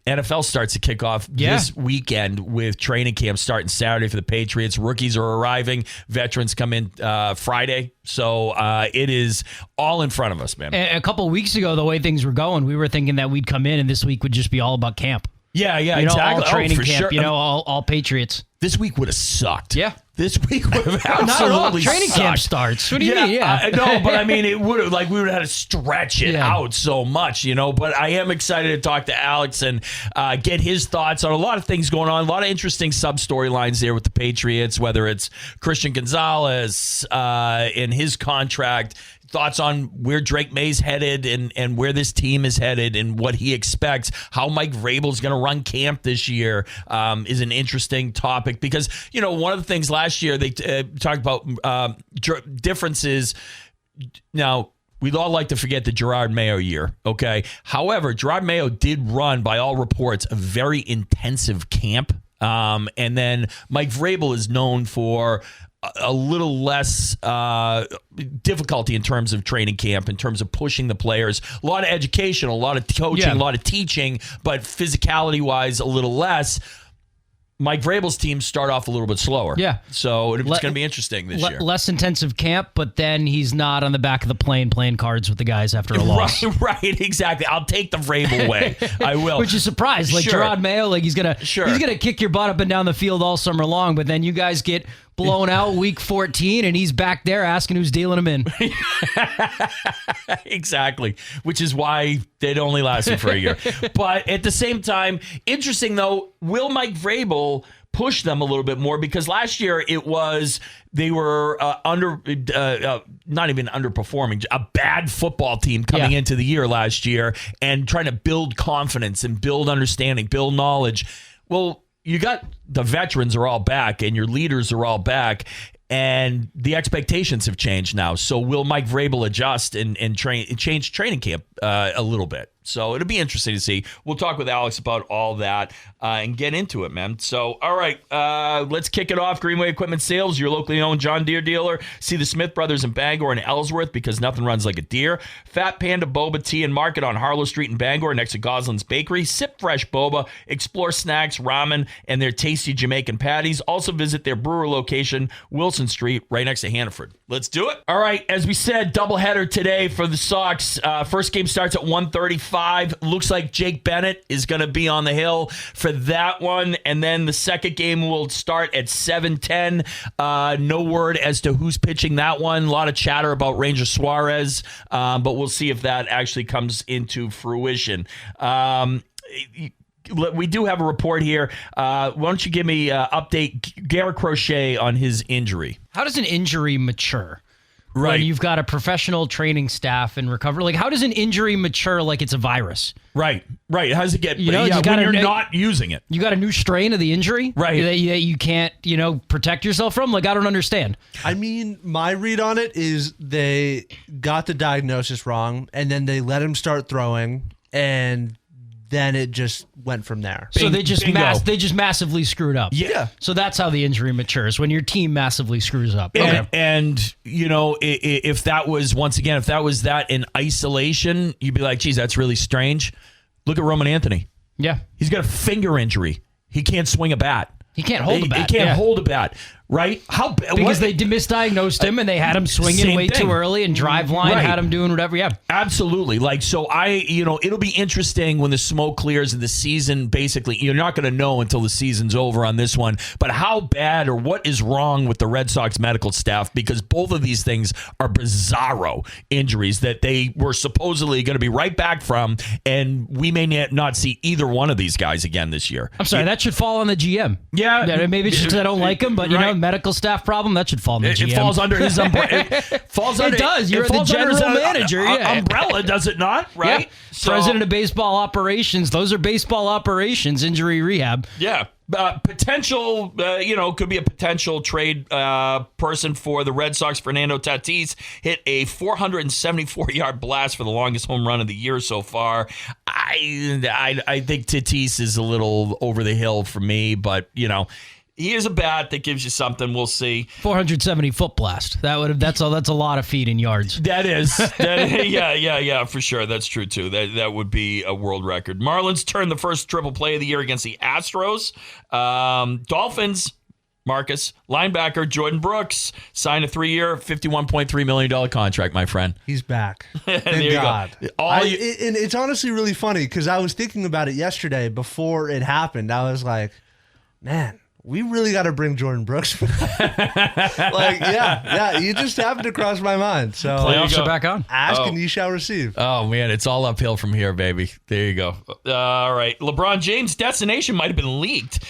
NFL starts to kick off this weekend with training camp starting Saturday for the Patriots. Rookies are arriving. Veterans come in Friday. So it is all in front of us, man.
A couple of weeks ago, the way things were going, we were thinking that we'd come in and this week would just be all about camp.
Yeah, exactly.
All training camp,
sure.
all Patriots.
This week would have sucked.
Yeah.
This week would have absolutely
Not at all. Training
sucked.
camp starts. What do you mean? Yeah.
No, but I mean, it would have, we would have had to stretch it out so much, But I am excited to talk to Alex and get his thoughts on a lot of things going on. A lot of interesting sub-storylines there with the Patriots, whether it's Christian Gonzalez in his contract, thoughts on where Drake May's headed and where this team is headed and what he expects. How Mike Vrabel's going to run camp this year is an interesting topic because, one of the things last year they talked about differences. Now, we'd all like to forget the Gerard Mayo year, okay? However, Gerard Mayo did run, by all reports, a very intensive camp. And then Mike Vrabel is known for a little less difficulty in terms of training camp, in terms of pushing the players. A lot of education, a lot of coaching, a lot of teaching, but physicality-wise, a little less. Mike Vrabel's teams start off a little bit slower. Yeah. So it's going to be interesting this year.
Less intensive camp, but then he's not on the back of the plane playing cards with the guys after a loss.
Right, exactly. I'll take the Vrabel way. I will.
Which is surprised. Like Gerard Mayo, he's gonna kick your butt up and down the field all summer long, but then you guys get blown out week 14, and he's back there asking who's dealing him in.
Exactly, which is why they'd only lasted for a year. But at the same time, interesting though, will Mike Vrabel push them a little bit more? Because last year they were not even underperforming, a bad football team coming into the year last year and trying to build confidence and build understanding, build knowledge. Well, you got the veterans are all back and your leaders are all back, and the expectations have changed now. So will Mike Vrabel adjust and change training camp a little bit? So it'll be interesting to see. We'll talk with Alex about all that and get into it, man. So, all right, let's kick it off. Greenway Equipment Sales, your locally owned John Deere dealer. See the Smith Brothers in Bangor and Ellsworth because nothing runs like a deer. Fat Panda Boba Tea and Market on Harlow Street in Bangor next to Goslin's Bakery. Sip fresh boba, explore snacks, ramen, and their tasty Jamaican patties. Also visit their brewer location, Wilson Street, right next to Hannaford. Let's do it. All right, as we said, doubleheader today for the Sox. First game starts at 1:35. Looks like Jake Bennett is going to be on the hill for that one. And then the second game will start at 7:10. No word as to who's pitching that one. A lot of chatter about Ranger Suarez, but we'll see if that actually comes into fruition. We do have a report here. Why don't you give me an update, Garrett Crochet, on his injury?
How does an injury mature?
Right.
When you've got a professional training staff and recovery. Like, how does an injury mature like it's a virus?
Right. How does it get?
When
you're not using it.
You got a new strain of the injury?
Right.
That you can't, protect yourself from? Like, I don't understand.
I mean, my read on it is they got the diagnosis wrong, and then they let him start throwing, and then it just went from there.
So they just massively screwed up.
Yeah.
So that's how the injury matures, when your team massively screws up.
And if that was, once again, if that was that in isolation, you'd be like, geez, that's really strange. Look at Roman Anthony.
Yeah.
He's got a finger injury. He can't swing a bat.
He can't hold a bat.
He can't hold a bat, right?
Because they misdiagnosed him and they had him swinging way too early, and Driveline had him doing whatever. Yeah,
absolutely. It'll be interesting when the smoke clears and the season. Basically, you're not going to know until the season's over on this one. But how bad or what is wrong with the Red Sox medical staff? Because both of these things are bizarro injuries that they were supposedly going to be right back from, and we may not see either one of these guys again this year.
I'm sorry, that should fall on the GM. Yeah, maybe it's just because I don't like him, but medical staff problem, that should fall on the GM.
It falls under his umbrella.
It does. You're the general manager.
Umbrella, does it not? Right.
Yeah. So, President of baseball operations. Those are baseball operations. Injury rehab.
Yeah. Potential, could be a potential trade person for the Red Sox. Fernando Tatis hit a 474-yard blast for the longest home run of the year so far. I think Tatis is a little over the hill for me, but He is a bat that gives you something. We'll see.
470 foot blast. That's a lot of feet in yards.
That is. Yeah, for sure. That's true, too. That would be a world record. Marlins turned the first triple play of the year against the Astros. Dolphins, Marcus, linebacker Jordan Brooks signed a 3-year, $51.3 million contract, my friend.
He's back.
There
Thank
you
God.
go.
And it's honestly really funny because I was thinking about it yesterday before it happened. I was like, man, we really got to bring Jordan Brooks back. You just happened to cross my mind. So
Playoffs are back on.
Ask and ye shall receive.
Oh, man, it's all uphill from here, baby. There you go. All right. LeBron James' destination might have been leaked.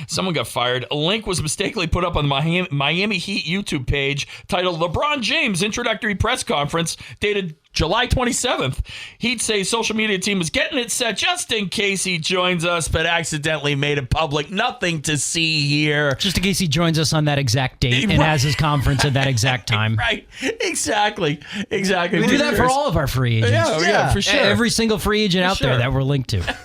Someone got fired. A link was mistakenly put up on the Miami Heat YouTube page titled LeBron James Introductory Press Conference dated July 27th. He'd say social media team was getting it set just in case he joins us, but accidentally made it public. Nothing to see here.
Just in case he joins us on that exact date and has his conference at that exact time.
Right. Exactly.
We do that for all of our free agents.
Yeah, for sure.
Every single free agent out there that we're linked to.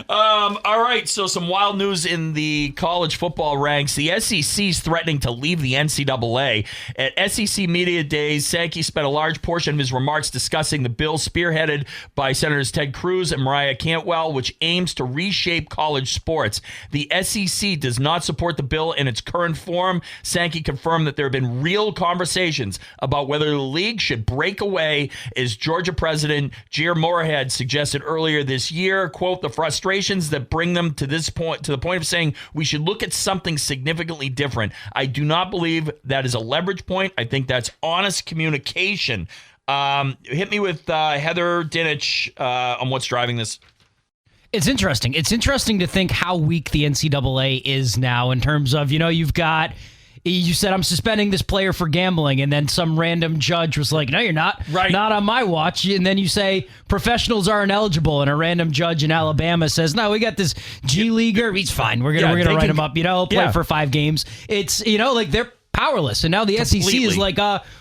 All right, so some wild news in the college football ranks. The SEC's threatening to leave the NCAA. At SEC Media Days, Sankey spent a large portion of his remarks discussing the bill spearheaded by Senators Ted Cruz and Mariah Cantwell, which aims to reshape college sports. The SEC does not support the bill in its current form. Sankey confirmed that there have been real conversations about whether the league should break away, as Georgia President Jair Moorhead suggested earlier this year. Quote, the frustrations that bring them to this point, to the point of saying we should look at something significantly different. I do not believe that is a leverage point. I think that's honest communication. Hit me with Heather Dinich on what's driving this.
It's interesting. It's interesting to think how weak the NCAA is now in terms of, you said, I'm suspending this player for gambling, and then some random judge was like, no, you're not.
Right.
Not on my watch. And then you say professionals are ineligible, and a random judge in Alabama says, no, we got this G Leaguer. He's fine. We're gonna write him up. He'll play for 5 games. It's, they're powerless. And now the SEC is like,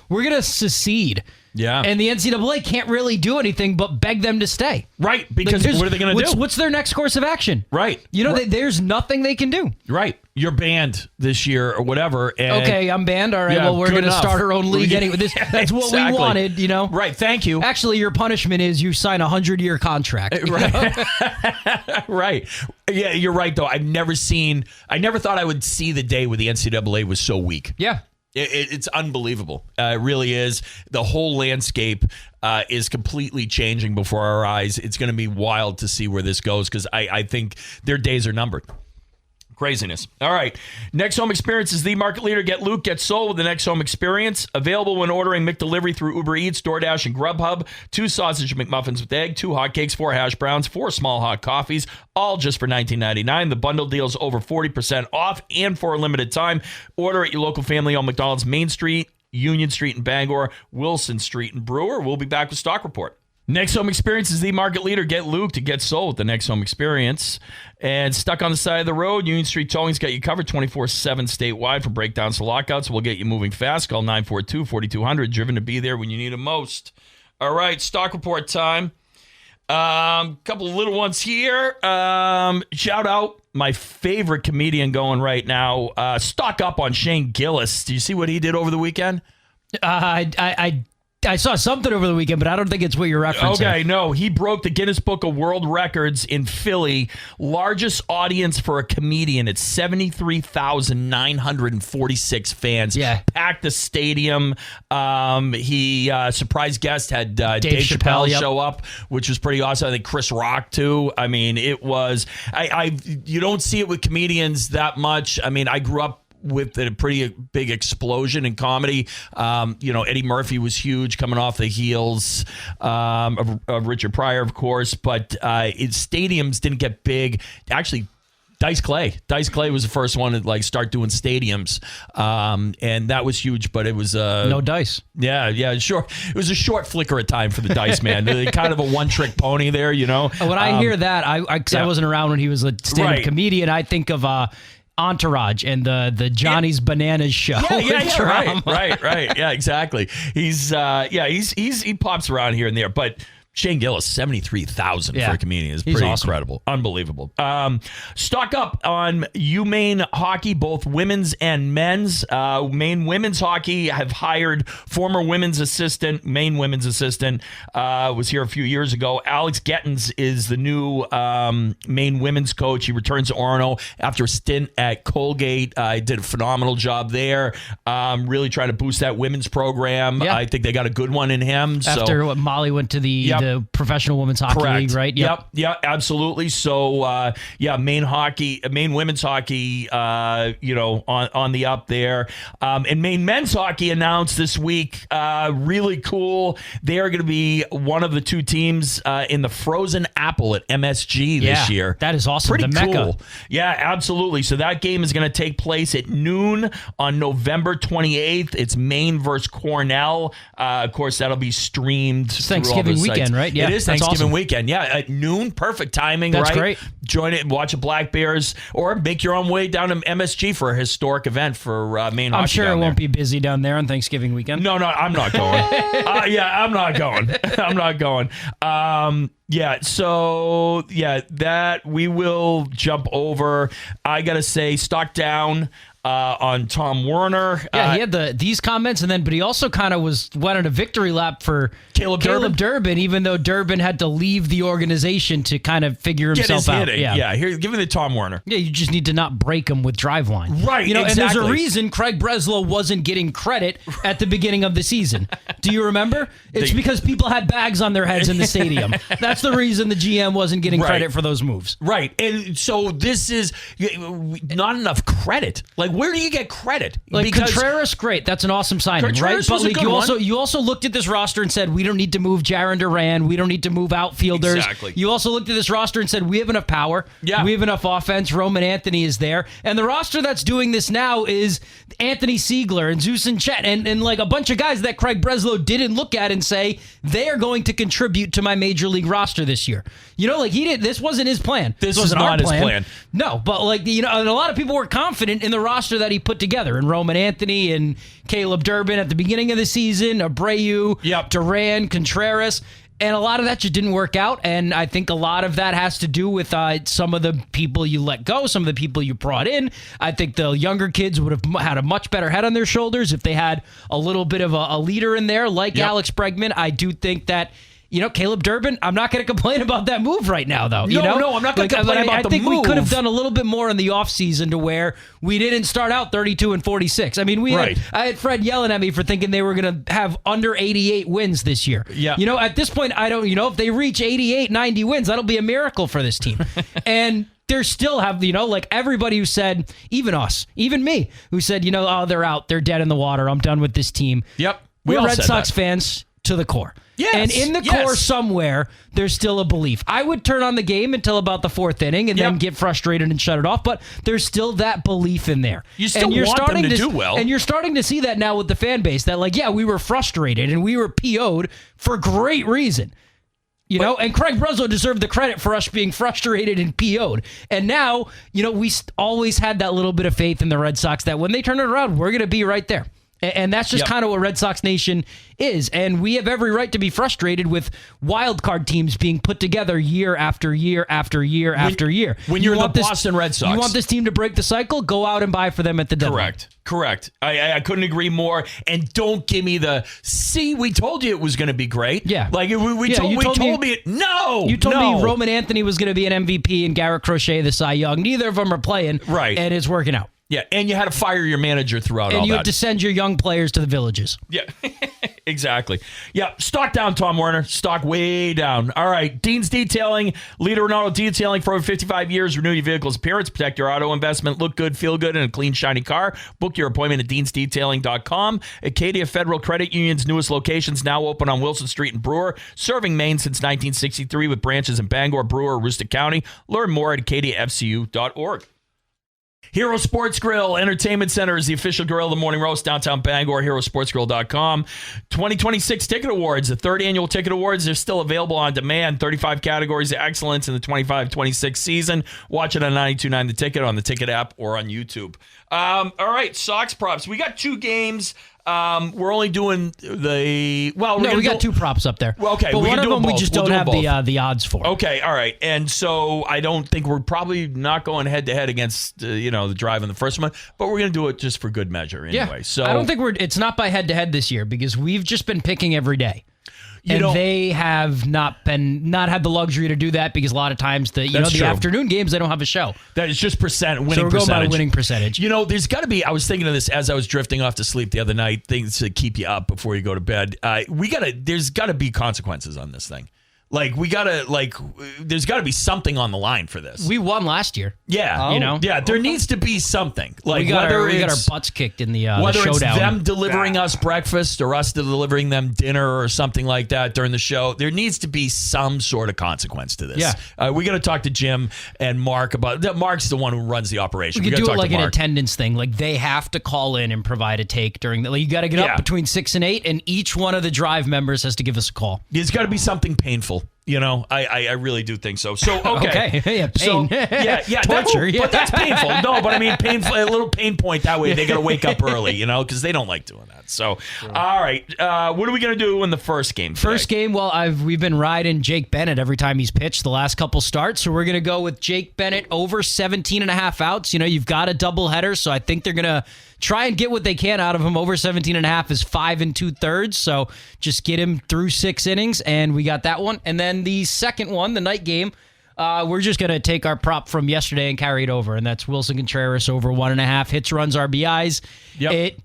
we're going to secede.
Yeah.
And the NCAA can't really do anything but beg them to stay.
Right. Because what are they going to do?
What's their next course of action?
Right.
There's nothing they can do.
Right. You're banned this year or whatever. And
okay, I'm banned. All right, we're going to start our own league anyway. That's what we wanted,
Right, thank you.
Actually, your punishment is you sign a 100-year contract.
Right. Right. Yeah, you're right, though. I never thought I would see the day where the NCAA was so weak.
Yeah.
It's unbelievable. It really is. The whole landscape is completely changing before our eyes. It's going to be wild to see where this goes because I think their days are numbered. Craziness. All right. Next Home Experience is the market leader. Get Luke, get sold with the Next Home Experience. Available when ordering McDelivery through Uber Eats, DoorDash, and Grubhub. 2 sausage McMuffins with egg, 2 hotcakes, 4 hash browns, 4 small hot coffees, all just for $19.99. The bundle deal's over 40% off and for a limited time. Order at your local family-owned McDonald's, Main Street, Union Street in Bangor, Wilson Street in Brewer. We'll be back with Stock Report. Next Home Experience is the market leader. Get Luke to get sold with the Next Home Experience. And stuck on the side of the road, Union Street Towing's got you covered 24/7 statewide for breakdowns to lockouts. We'll get you moving fast. Call 942-4200. Driven to be there when you need it most. All right, Stock Report time. Couple of little ones here. Shout out my favorite comedian going right now. Stock up on Shane Gillis. Do you see what he did over the weekend?
I saw something over the weekend, but I don't think it's what you're referencing.
Okay, no. He broke the Guinness Book of World Records in Philly. Largest audience for a comedian at 73,946 fans.
Yeah.
Packed the stadium. He surprise guest had Dave Chappelle show up, which was pretty awesome. I think Chris Rock, too. I mean, it was... you don't see it with comedians that much. I mean, I grew up with a pretty big explosion in comedy. Eddie Murphy was huge coming off the heels of Richard Pryor, of course, but stadiums didn't get big. Actually, Dice Clay was the first one to start doing stadiums, and that was huge. But it was
no dice.
Yeah, sure. It was a short flicker of time for the Dice man. Kind of a one-trick pony there, When
I hear that, I wasn't around when he was a stand-up comedian. I think of Entourage and the Johnny's Bananas show.
Right. Yeah, exactly. He pops around here and there, but Shane Gillis, 73,000
Yeah.
for a comedian is
He's
pretty
awesome.
incredible. Unbelievable. Stock up on Maine hockey, both women's and men's. Maine women's hockey have hired former Maine women's assistant, was here a few years ago. Alex Gettins is the new Maine women's coach. He returns to Orono after a stint at Colgate. Did a phenomenal job there. Really trying to boost that women's program.
Yeah.
I think they got a good one in him.
After what Molly went to the Professional Women's Hockey
Correct.
League, right?
Yep, absolutely. So, Maine women's hockey, on the up there. And Maine men's hockey announced this week, really cool. They are going to be one of the two teams in the Frozen Apple at MSG this year.
That is awesome.
Pretty
The Mecca.
cool. Yeah, absolutely. So that game is going to take place at noon on November 28th. It's Maine versus Cornell. Of course, that'll be streamed.
It's Thanksgiving weekend, right? Yeah,
it is
that's
Thanksgiving
awesome.
weekend. Yeah, at noon. Perfect timing,
That's
right?
great.
Join it and watch the Black Bears or make your own way down to MSG for a historic event for Maine hockey.
I'm sure it
down
won't
there.
be busy down there on Thanksgiving weekend.
No, I'm not going. I'm not going. I'm not going. That we will jump over. I got to say, stock down on Tom Werner.
Yeah, he had these comments, but he also kind of went on a victory lap for
Caleb
Durbin, even though Durbin had to leave the organization to kind of figure
Get
himself
his
out.
hitting. Yeah, here, give me the Tom Werner.
Yeah, you just need to not break him with driveline.
Right,
And there's a
exactly.
reason Craig Breslow wasn't getting credit at the beginning of the season. Do you remember? It's because people had bags on their heads in the stadium. That's the reason the GM wasn't getting credit for those moves.
Right. And so this is not enough credit. Like, where do you get credit?
Like Contreras, great. That's an awesome signing,
Contreras
right?
was
But
a good
you also looked at this roster and said, we don't need to move Jaron Duran. We don't need to move outfielders.
Exactly.
You also looked at this roster and said, we have enough power.
Yeah.
We have enough offense. Roman Anthony is there. And the roster that's doing this now is Anthony Siegler and Zeus and Chet and like a bunch of guys that Craig Breslow didn't look at and say, they are going to contribute to my major league roster this year. This wasn't his plan.
This
wasn't
was
our
not his plan.
No, but and a lot of people were confident in the roster that he put together, and Roman Anthony and Caleb Durbin at the beginning of the season, Abreu, Duran, Contreras, and a lot of that just didn't work out. And I think a lot of that has to do with some of the people you let go, some of the people you brought in. I think the younger kids would have had a much better head on their shoulders if they had a little bit of a leader in there like Alex Bregman. I do think that. Caleb Durbin, I'm not going to complain about that move right now, though.
No, I'm not going to complain about the move.
I think we could have done a little bit more in the offseason to where we didn't start out 32-46. I mean, I had Fred yelling at me for thinking they were going to have under 88 wins this year.
Yeah.
At this point, I don't, if they reach 88, 90 wins, that'll be a miracle for this team. And they still have, like everybody who said, even us, even me, who said, they're out, they're dead in the water, I'm done with this team.
Yep.
We're
all
Red
said
Sox
that.
fans to the core.
Yes,
and in the core somewhere, there's still a belief. I would turn on the game until about the fourth inning and then get frustrated and shut it off, but there's still that belief in there.
You still want them to do well.
And you're starting to see that now with the fan base, that we were frustrated and we were PO'd for great reason. And Craig Breslow deserved the credit for us being frustrated and PO'd. And now, we always had that little bit of faith in the Red Sox that when they turn it around, we're going to be right there. And that's just kind of what Red Sox Nation is. And we have every right to be frustrated with wild card teams being put together year after year after year after year.
When you're the Boston Red Sox.
You want this team to break the cycle? Go out and buy for them at the deadline.
Correct. I couldn't agree more. And don't give me we told you it was going to be great.
Yeah.
Like, we told me, no.
You told me Roman Anthony was going to be an MVP and Garrett Crochet the Cy Young. Neither of them are playing.
Right.
And it's working out.
Yeah, and you had to fire your manager throughout all that.
And you had to send your young players to the villages.
Yeah, exactly. Yeah, stock down, Tom Werner. Stock way down. All right, Dean's Detailing, leader in auto detailing for over 55 years. Renew your vehicle's appearance, protect your auto investment, look good, feel good in a clean, shiny car. Book your appointment at deansdetailing.com. Acadia Federal Credit Union's newest locations now open on Wilson Street in Brewer, serving Maine since 1963 with branches in Bangor, Brewer, Aroostook County. Learn more at acadiafcu.org. Hero Sports Grill Entertainment Center is the official grill of the Morning Roast, downtown Bangor, herosportsgrill.com. 2026 Ticket Awards, the third annual Ticket Awards, are still available on demand. 35 categories of excellence in the 25-26 season. Watch it on 92.9 The Ticket, on the Ticket app, or on YouTube. All right, Sox props. We got two games We're only doing the
we got two props up there.
Well, okay,
but
we
one
can
of
do
them
them
we
both.
just
We'll
don't
do them
have the odds for.
Okay, all right, and so I don't think we're probably not going head to head against the Drive in the first one, but we're going to do it just for good measure anyway. So
I don't think it's not by head to head this year because we've just been picking every day. They have not had the luxury to do that because a lot of times the afternoon games they don't have a show.
That is just winning
so we're
percentage.
Going by winning percentage.
There's got to be. I was thinking of this as I was drifting off to sleep the other night. Things to keep you up before you go to bed. There's got to be consequences on this thing. There's got to be something on the line for this.
We won last year.
Yeah, there needs to be something.
We got our butts kicked in the
whether
showdown.
It's them delivering us breakfast or us delivering them dinner or something like that during the show. There needs to be some sort of consequence to this.
Yeah,
we got to talk to Jim and Mark about that. Mark's the one who runs the operation.
We could do it like an attendance thing. Like they have to call in and provide a take during the. You got to get up between 6 and 8, and each one of the Drive members has to give us a call.
There's got to be something painful. I really do think so. So okay,
yeah, pain.
So,
torture.
But that's painful. No, but I mean painful. A little pain point that way. They got to wake up early, because they don't like doing that. So, all right, what are we gonna do in the first game today?
First game. Well, we've been riding Jake Bennett every time he's pitched the last couple starts, so we're gonna go with Jake Bennett over 17.5 outs. You've got a doubleheader, so I think they're gonna try and get what they can out of him. Over 17.5 is 5 2/3, so just get him through 6 innings, and we got that one. And then the second one, the night game, we're just going to take our prop from yesterday and carry it over, and that's Wilson Contreras over 1.5 hits, runs, RBIs.
Yep.
It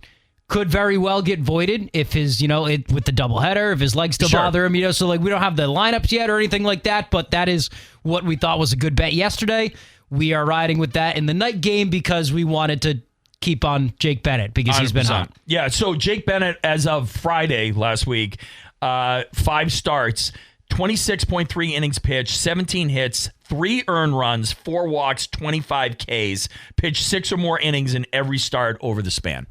could very well get voided if his, with the doubleheader, if his legs still bother him, so we don't have the lineups yet or anything like that, but that is what we thought was a good bet yesterday. We are riding with that in the night game because we wanted to keep on Jake Bennett because he's been hot.
Yeah, so Jake Bennett, as of Friday last week, 5 starts, 26.3 innings pitched, 17 hits, 3 earned runs, 4 walks, 25 Ks, pitched 6 or more innings in every start over the span.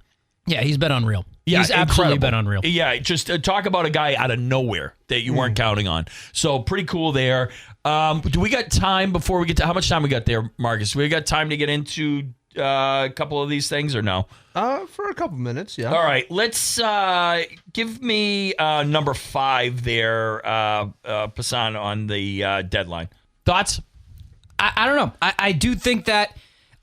Yeah, he's been unreal.
Yeah,
he's absolutely been unreal.
Yeah, just talk about a guy out of nowhere that you weren't counting on. So pretty cool there. Do we got time before we get to how much time we got there, Marcus? We got time to get into a couple of these things or no?
For a couple minutes, yeah.
All right, let's give me number 5 there, Passan, on the deadline. Thoughts?
I don't know. I do think that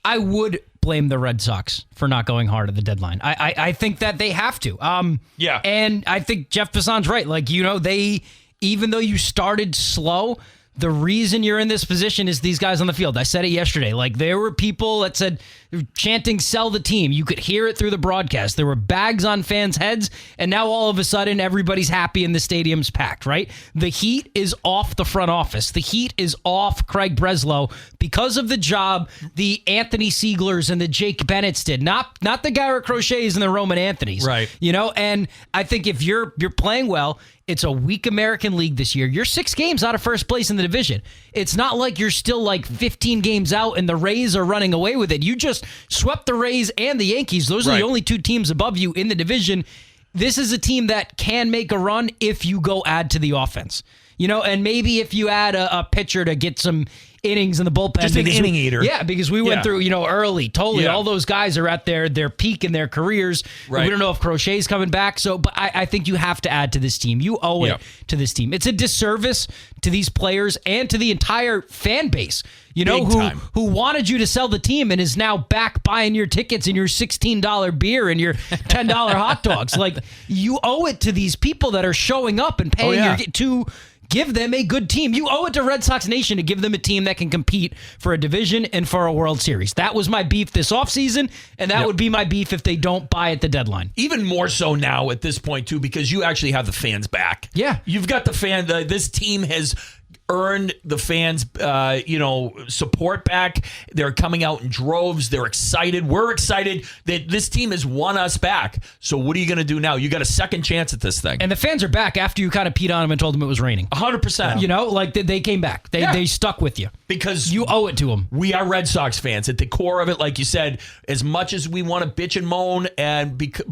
I would blame the Red Sox for not going hard at the deadline. I think that they have to.
Yeah.
And I think Jeff Passan's right. They, even though you started slow, the reason you're in this position is these guys on the field. I said it yesterday. There were people that said chanting "sell the team." You could hear it through the broadcast. There were bags on fans' heads, and now all of a sudden everybody's happy and the stadium's packed, right? The heat is off the front office. The heat is off Craig Breslow because of the job the Anthony Sieglers and the Jake Bennetts did. Not the Garrett Crochet's and the Roman Anthonys.
Right.
And I think if you're playing well, it's a weak American League this year. You're 6 games out of first place in the division. It's not like you're still 15 games out and the Rays are running away with it. You just swept the Rays and the Yankees. Those are the only 2 teams above you in the division. This is a team that can make a run if you go add to the offense. And maybe if you add a pitcher to get some innings in the bullpen.
Just an inning eater.
Yeah, because we went through, early. Totally. Yeah. All those guys are at their peak in their careers.
Right.
We don't know if Crochet's coming back. But I think you have to add to this team. You owe it to this team. It's a disservice to these players and to the entire fan base, who wanted you to sell the team and is now back buying your tickets and your $16 beer and your $10 hot dogs. You owe it to these people that are showing up and paying to give them a good team. You owe it to Red Sox Nation to give them a team that can compete for a division and for a World Series. That was my beef this offseason, and that would be my beef if they don't buy at the deadline.
Even more so now at this point, too, because you actually have the fans back.
Yeah.
You've got the fan. This team has earned the fans, support back. They're coming out in droves. They're excited. We're excited that this team has won us back. So what are you going to do now? You got a second chance at this thing.
And the fans are back after you kind of peed on them and told them it was raining.
100%.
They came back. They stuck with you.
Because
you owe it to them.
We are Red Sox fans. At the core of it, like you said, as much as we want to bitch and moan,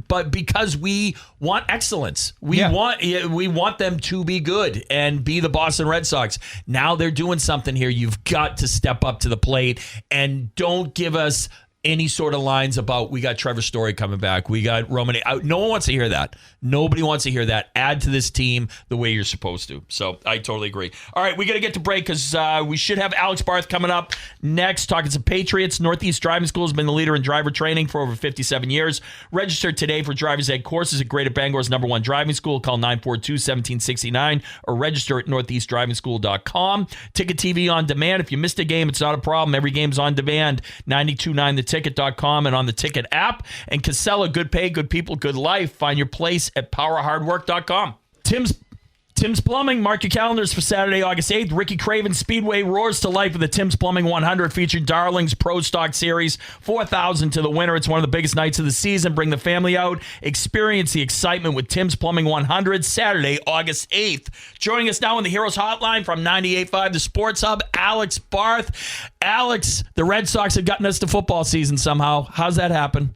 but because we want excellence. We want them to be good and be the Boston Red Sox. Now they're doing something here. You've got to step up to the plate and don't give us any sort of lines about we got Trevor Story coming back, we got Roman. No one wants to hear that. Nobody wants to hear that. Add to this team the way you're supposed to. So I totally agree. All right, we got to get to break because we should have Alex Barth coming up next, talking some Patriots. Northeast Driving School has been the leader in driver training for over 57 years. Register today for driver's ed courses at Greater Bangor's #1 driving school. Call 942-1769 or register at northeastdrivingschool.com. Ticket TV on demand. If you missed a game, it's not a problem. Every game's on demand. 929theticket.com and on the Ticket app. And Casella, good pay, good people, good life. Find your place at powerhardwork.com. Tim's Plumbing, mark your calendars for Saturday, August 8th. Ricky Craven Speedway roars to life with the Tim's Plumbing 100 featuring Darlings Pro Stock Series. 4,000 to the winner. It's one of the biggest nights of the season. Bring the family out. Experience the excitement with Tim's Plumbing 100, Saturday, August 8th. Joining us now on the Heroes Hotline from 98.5 The Sports Hub, Alex Barth. Alex, the Red Sox have gotten us to football season somehow. How's that happen?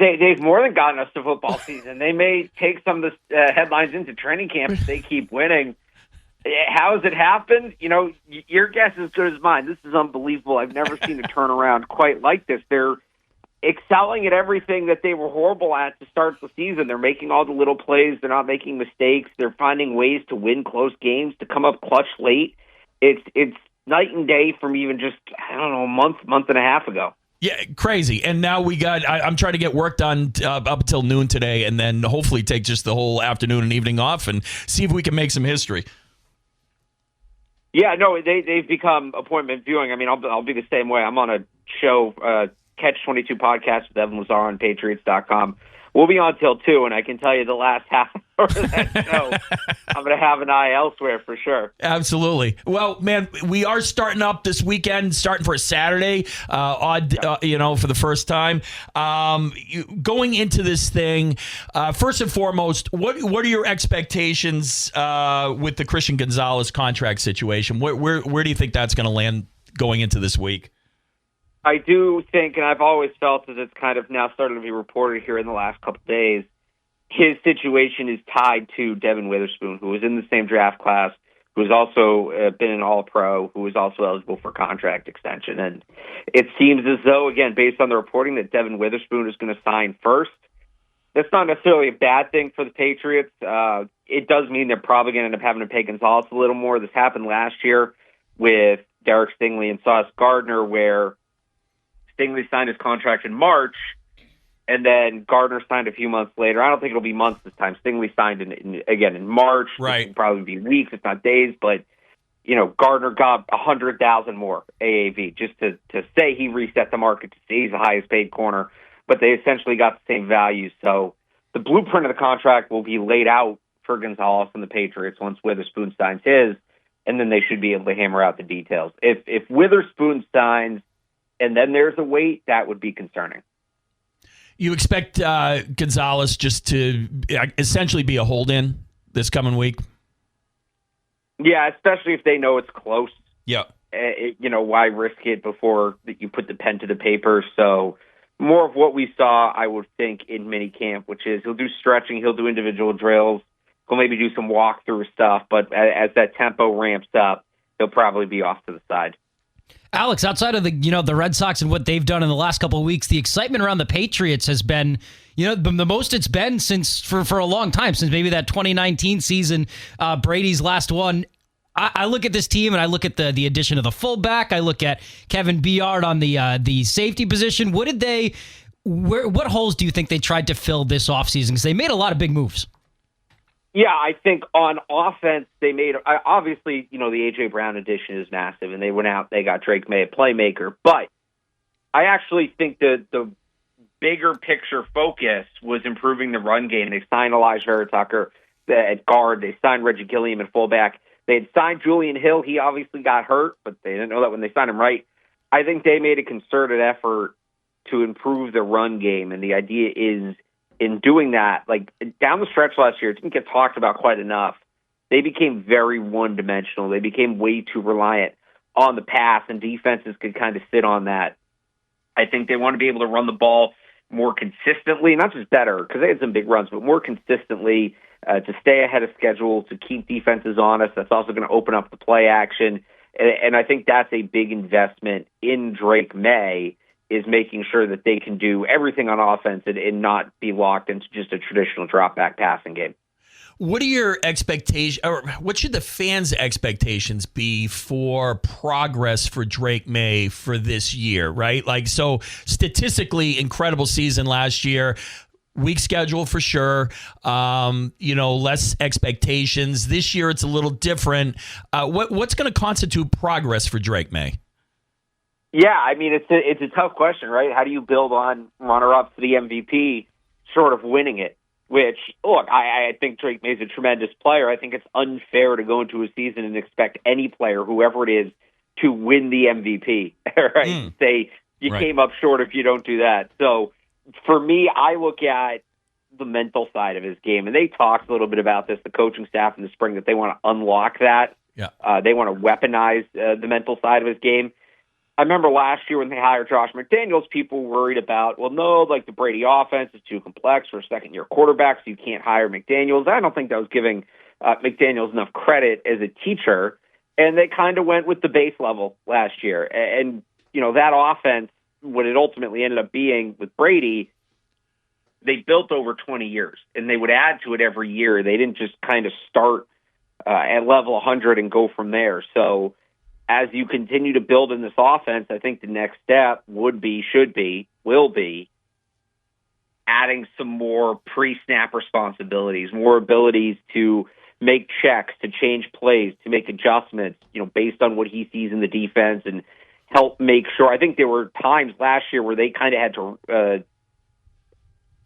They've more than gotten us to football season. They may take some of the headlines into training camp if they keep winning. How has it happened? You know, your guess is as good as mine. This is unbelievable. I've never seen a turnaround quite like this. They're excelling at everything that they were horrible at to start the season. They're making all the little plays. They're not making mistakes. They're finding ways to win close games, to come up clutch late. It's night and day from even just, I don't know, a month and a half ago.
Yeah, crazy. And now I'm trying to get work done up until noon today and then hopefully take just the whole afternoon and evening off and see if we can make some history.
Yeah, no, they've become appointment viewing. I mean, I'll be the same way. I'm on a show, Catch 22 podcast with Evan Lazar on Patriots.com. We'll be on till 2, and I can tell you the last half hour of that show, I'm going to have an eye elsewhere for sure.
Absolutely. Well, man, we are starting up this weekend, starting for a Saturday, for the first time. Going into this thing, first and foremost, what are your expectations with the Christian Gonzalez contract situation? Where do you think that's going to land going into this week?
I do think, and I've always felt that it's kind of now starting to be reported here in the last couple of days, his situation is tied to Devin Witherspoon, who was in the same draft class, who has also been an All-Pro, who is also eligible for contract extension. And it seems as though, again, based on the reporting, that Devin Witherspoon is going to sign first. That's not necessarily a bad thing for the Patriots. It does mean they're probably going to end up having to pay Gonzalez a little more. This happened last year with Derek Stingley and Sauce Gardner, where Stingley signed his contract in March, and then Gardner signed a few months later. I don't think it'll be months this time. Stingley signed in March.
Right.
It'll probably be weeks, if not days. But Gardner got $100,000 more AAV just to say he reset the market to say he's the highest paid corner. But they essentially got the same value. So the blueprint of the contract will be laid out for Gonzalez and the Patriots once Witherspoon signs his, and then they should be able to hammer out the details. If Witherspoon signs and then there's a wait, that would be concerning.
You expect Gonzalez just to essentially be a hold-in this coming week?
Yeah, especially if they know it's close.
Yeah.
Why risk it before you put the pen to the paper? So more of what we saw, I would think, in minicamp, which is he'll do stretching, he'll do individual drills, he'll maybe do some walkthrough stuff, but as that tempo ramps up, he'll probably be off to the side.
Alex, outside of the Red Sox and what they've done in the last couple of weeks, the excitement around the Patriots has been, the most it's been since for a long time, since maybe that 2019 season, Brady's last one. I look at this team and I look at the addition of the fullback. I look at Kevin Byard on the safety position. What holes do you think they tried to fill this offseason? Because they made a lot of big moves.
Yeah, I think on offense they made obviously the A.J. Brown addition is massive, and they went out, they got Drake May, a playmaker. But I actually think that the bigger picture focus was improving the run game. They signed Elijah Vera Tucker at guard. They signed Reggie Gilliam at fullback. They had signed Julian Hill. He obviously got hurt, but they didn't know that when they signed him right. I think they made a concerted effort to improve the run game, and the idea is, in doing that, like down the stretch last year, it didn't get talked about quite enough. They became very one-dimensional. They became way too reliant on the pass, and defenses could kind of sit on that. I think they want to be able to run the ball more consistently, not just better, because they had some big runs, but more consistently to stay ahead of schedule, to keep defenses honest. That's also going to open up the play action. And I think that's a big investment in Drake May. is making sure that they can do everything on offense and not be locked into just a traditional drop back passing game.
What are your expectations, or what should the fans' expectations be for progress for Drake May for this year, right? Like, so statistically, incredible season last year. Weak schedule for sure. Less expectations. This year, it's a little different. What's going to constitute progress for Drake May?
Yeah, I mean, it's a tough question, right? How do you build on runner-up to the MVP short of winning it? Which, look, I think Drake May's a tremendous player. I think it's unfair to go into a season and expect any player, whoever it is, to win the MVP, right? Say you came up short if you don't do that. So for me, I look at the mental side of his game, and they talked a little bit about this, the coaching staff in the spring, that they want to unlock that.
Yeah.
They want to weaponize the mental side of his game. I remember last year when they hired Josh McDaniels, people worried about, well, no, like the Brady offense is too complex for a second-year quarterback, so you can't hire McDaniels. I don't think that was giving McDaniels enough credit as a teacher, and they kind of went with the base level last year. And that offense, what it ultimately ended up being with Brady, they built over 20 years, and they would add to it every year. They didn't just kind of start at level 100 and go from there. So as you continue to build in this offense, I think the next step will be adding some more pre-snap responsibilities, more abilities to make checks, to change plays, to make adjustments, based on what he sees in the defense and help make sure. I think there were times last year where they kind of had to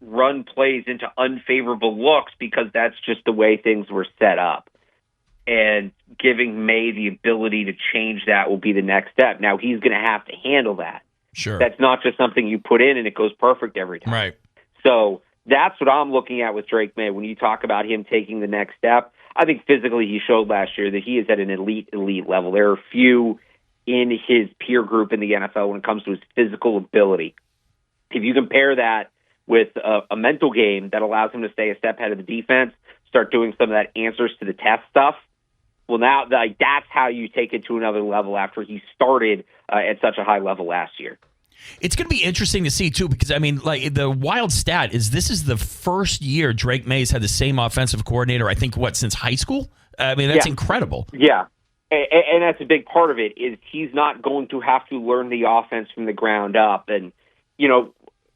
run plays into unfavorable looks because that's just the way things were set up. And giving May the ability to change that will be the next step. Now, he's going to have to handle that.
Sure.
That's not just something you put in and it goes perfect every time.
Right.
So that's what I'm looking at with Drake May. When you talk about him taking the next step, I think physically he showed last year that he is at an elite level. There are few in his peer group in the NFL when it comes to his physical ability. If you compare that with a mental game that allows him to stay a step ahead of the defense, start doing some of that answers to the test stuff, well, now that's how you take it to another level after he started at such a high level last year.
It's going to be interesting to see, too, because, I mean, like, the wild stat is this is the first year Drake May's had the same offensive coordinator, I think, since high school? I mean, that's incredible.
Yeah, and that's a big part of it, is he's not going to have to learn the offense from the ground up. And,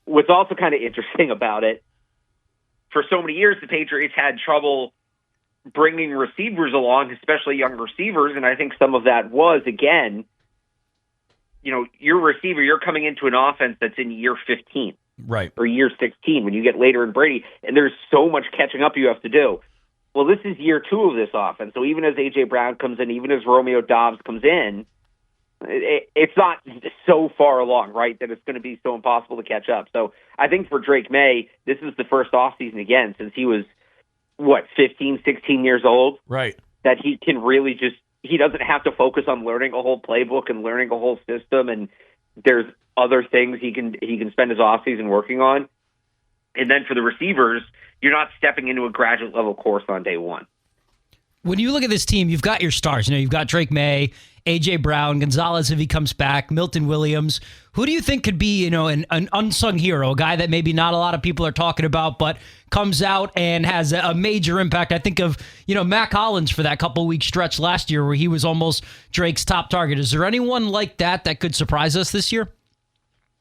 what's also kind of interesting about it, for so many years, the Patriots had trouble bringing receivers along, especially young receivers, and I think some of that was, again, your receiver, you're coming into an offense that's in year 15,
right,
or year 16 when you get later in Brady, and there's so much catching up you have to do. Well, this is year 2 of this offense, so even as A.J. Brown comes in, even as Romeo Doubs comes in, it's not so far along, right, that it's going to be so impossible to catch up. So I think for Drake May, this is the first offseason again since he was 15, 16 years old,
right,
that he can really he doesn't have to focus on learning a whole playbook and learning a whole system, and there's other things he can spend his offseason working on. And then for the receivers, you're not stepping into a graduate level course on day one.
When you look at this team, you've got your stars. You've got Drake May, A.J. Brown, Gonzalez if he comes back, Milton Williams. Who do you think could be, an unsung hero, a guy that maybe not a lot of people are talking about, but comes out and has a major impact? I think of, Mac Hollins for that couple-week stretch last year where he was almost Drake's top target. Is there anyone like that could surprise us this year?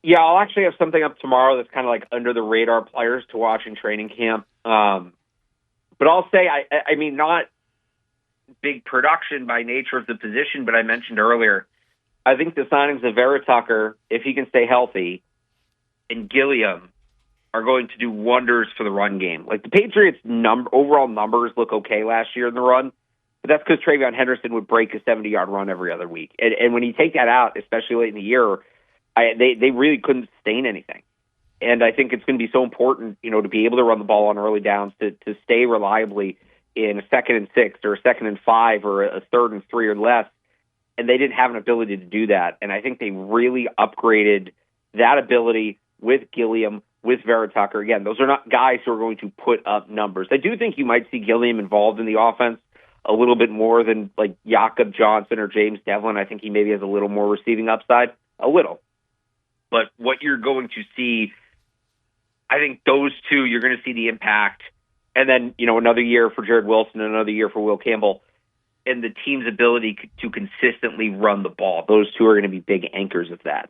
Yeah, I'll actually have something up tomorrow that's kind of like under-the-radar players to watch in training camp. But I'll say, I mean, not big production by nature of the position, but I mentioned earlier, I think the signings of Vera Tucker, if he can stay healthy, and Gilliam are going to do wonders for the run game. Like the Patriots' overall numbers look okay last year in the run, but that's because Travion Henderson would break a 70-yard run every other week. And when you take that out, especially late in the year, they really couldn't sustain anything. And I think it's going to be so important, to be able to run the ball on early downs, to stay reliably in a 2nd and 6 or a 2nd and 5 or a 3rd and 3 or less. And they didn't have an ability to do that. And I think they really upgraded that ability with Gilliam, with Vera Tucker. Again, those are not guys who are going to put up numbers. I do think you might see Gilliam involved in the offense a little bit more than like Jakob Johnson or James Devlin. I think he maybe has a little more receiving upside. A little. But what you're going to see, I think those two, you're going to see the impact. And then, another year for Jared Wilson and another year for Will Campbell, and the team's ability to consistently run the ball. Those two are going to be big anchors of that.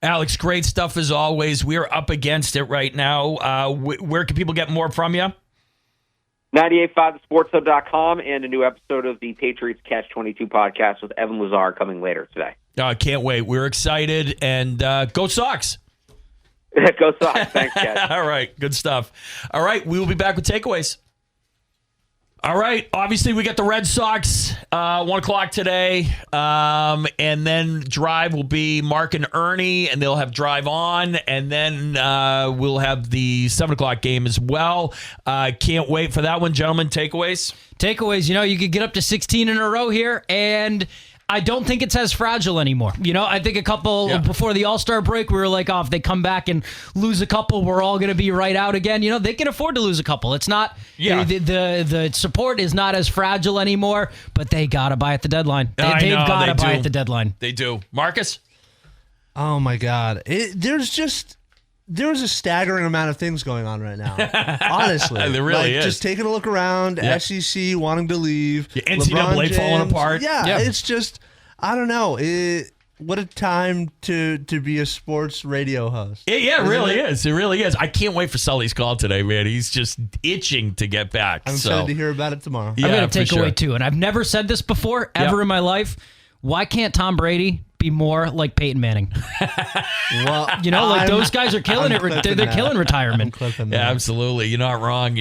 Alex, great stuff as always. We are up against it right now. Where can people get more from you?
98.5thesportshub.com and a new episode of the Patriots Catch 22 podcast with Evan Lazar coming later today.
Can't wait. We're excited. And go Sox.
Go Sox. Thanks, guys.
All right. Good stuff. All right. We will be back with takeaways. All right. Obviously, we got the Red Sox 1 o'clock today. And then Drive will be Mark and Ernie, and they'll have Drive on. And then we'll have the 7 o'clock game as well. Can't wait for that one. Gentlemen, takeaways?
Takeaways, you could get up to 16 in a row here, and I don't think it's as fragile anymore. I think a couple before the All-Star break, we were like, if they come back and lose a couple, we're all going to be right out again. They can afford to lose a couple. It's not the support is not as fragile anymore, but they got to buy at the deadline. They've got to buy at the deadline.
They do. Marcus?
Oh my God. There's a staggering amount of things going on right now. Honestly.
There really is.
Just taking a look around, SEC wanting to leave.
NCAA falling apart.
Yeah, it's just, I don't know. What a time to be a sports radio host.
It really is. It really is. I can't wait for Sully's call today, man. He's just itching to get back.
I'm excited to hear about it tomorrow.
I'm going to take away too, and I've never said this before ever in my life. Why can't Tom Brady be more like Peyton Manning?
Well,
those guys are killing it. They're killing retirement.
Yeah, absolutely. You're not wrong.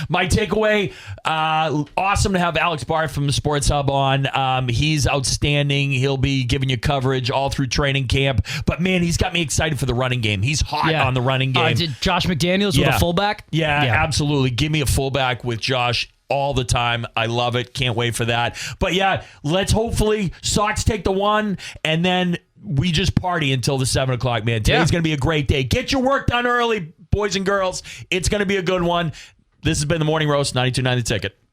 My takeaway, awesome to have Alex Barth from the Sports Hub on. He's outstanding. He'll be giving you coverage all through training camp. But, man, he's got me excited for the running game. He's hot on the running game.
Josh McDaniels with a fullback?
Yeah, absolutely. Give me a fullback with Josh all the time. I love it. Can't wait for that. But let's hopefully Sox take the one, and then we just party until the 7 o'clock, man. Today's going to be a great day. Get your work done early, boys and girls. It's going to be a good one. This has been the Morning Roast, 92.9 The Ticket.